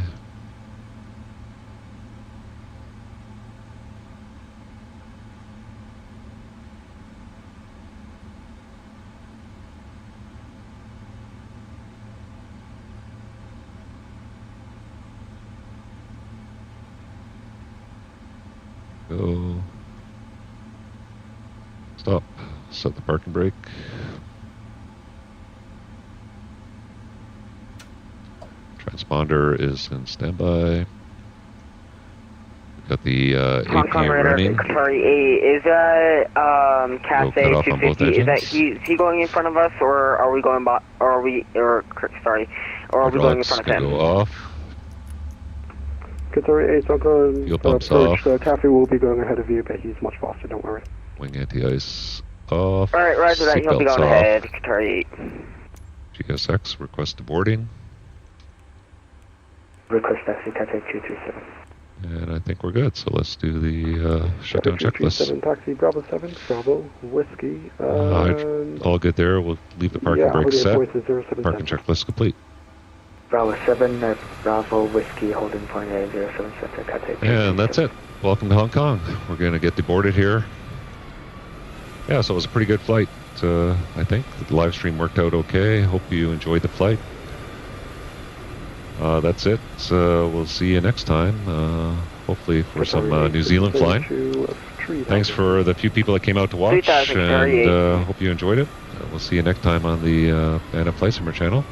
[SPEAKER 1] Go. Stop. Set the parking brake. Transponder is in standby. Got the
[SPEAKER 7] Hong Kong
[SPEAKER 1] APU
[SPEAKER 7] radar,
[SPEAKER 1] running.
[SPEAKER 7] sorry, is that Cathay
[SPEAKER 1] cut off on both
[SPEAKER 7] 250? Is that
[SPEAKER 1] engines.
[SPEAKER 7] he going in front of us, or are we going by? Or are we going in
[SPEAKER 1] Hydraulics
[SPEAKER 7] front of
[SPEAKER 1] can
[SPEAKER 7] him?
[SPEAKER 1] go off.
[SPEAKER 2] Qatari 8, Hong Kong,
[SPEAKER 1] Fuel pumps
[SPEAKER 2] approach,
[SPEAKER 1] off.
[SPEAKER 2] Cafe will be going ahead of you, but he's much faster, don't worry.
[SPEAKER 1] Wing anti-ice off.
[SPEAKER 7] Alright, roger that, he'll be
[SPEAKER 1] Seatbelts
[SPEAKER 7] going
[SPEAKER 1] off.
[SPEAKER 7] ahead, Qatari 8.
[SPEAKER 1] GSX request boarding.
[SPEAKER 6] Request taxi, Cathay 237.
[SPEAKER 1] And I think we're good, so let's do the shutdown
[SPEAKER 2] Cafe
[SPEAKER 1] checklist.
[SPEAKER 2] 237, taxi, Bravo 7, Bravo, Whiskey,
[SPEAKER 1] All good there. We'll leave the parking brake set.
[SPEAKER 2] voice is 0710.
[SPEAKER 1] Parking checklist complete.
[SPEAKER 6] Bravo 7, Bravo Whiskey, holding point 07 center, Cathay.
[SPEAKER 1] And that's it. Welcome to Hong Kong. We're going to get deboarded here. Yeah, so it was a pretty good flight, I think. The live stream worked out okay. Hope you enjoyed the flight. That's it. We'll see you next time. Hopefully for some New Zealand flying. Thanks for the few people that came out to watch, and hope you enjoyed it. We'll see you next time on the Banner Flight Simmer channel.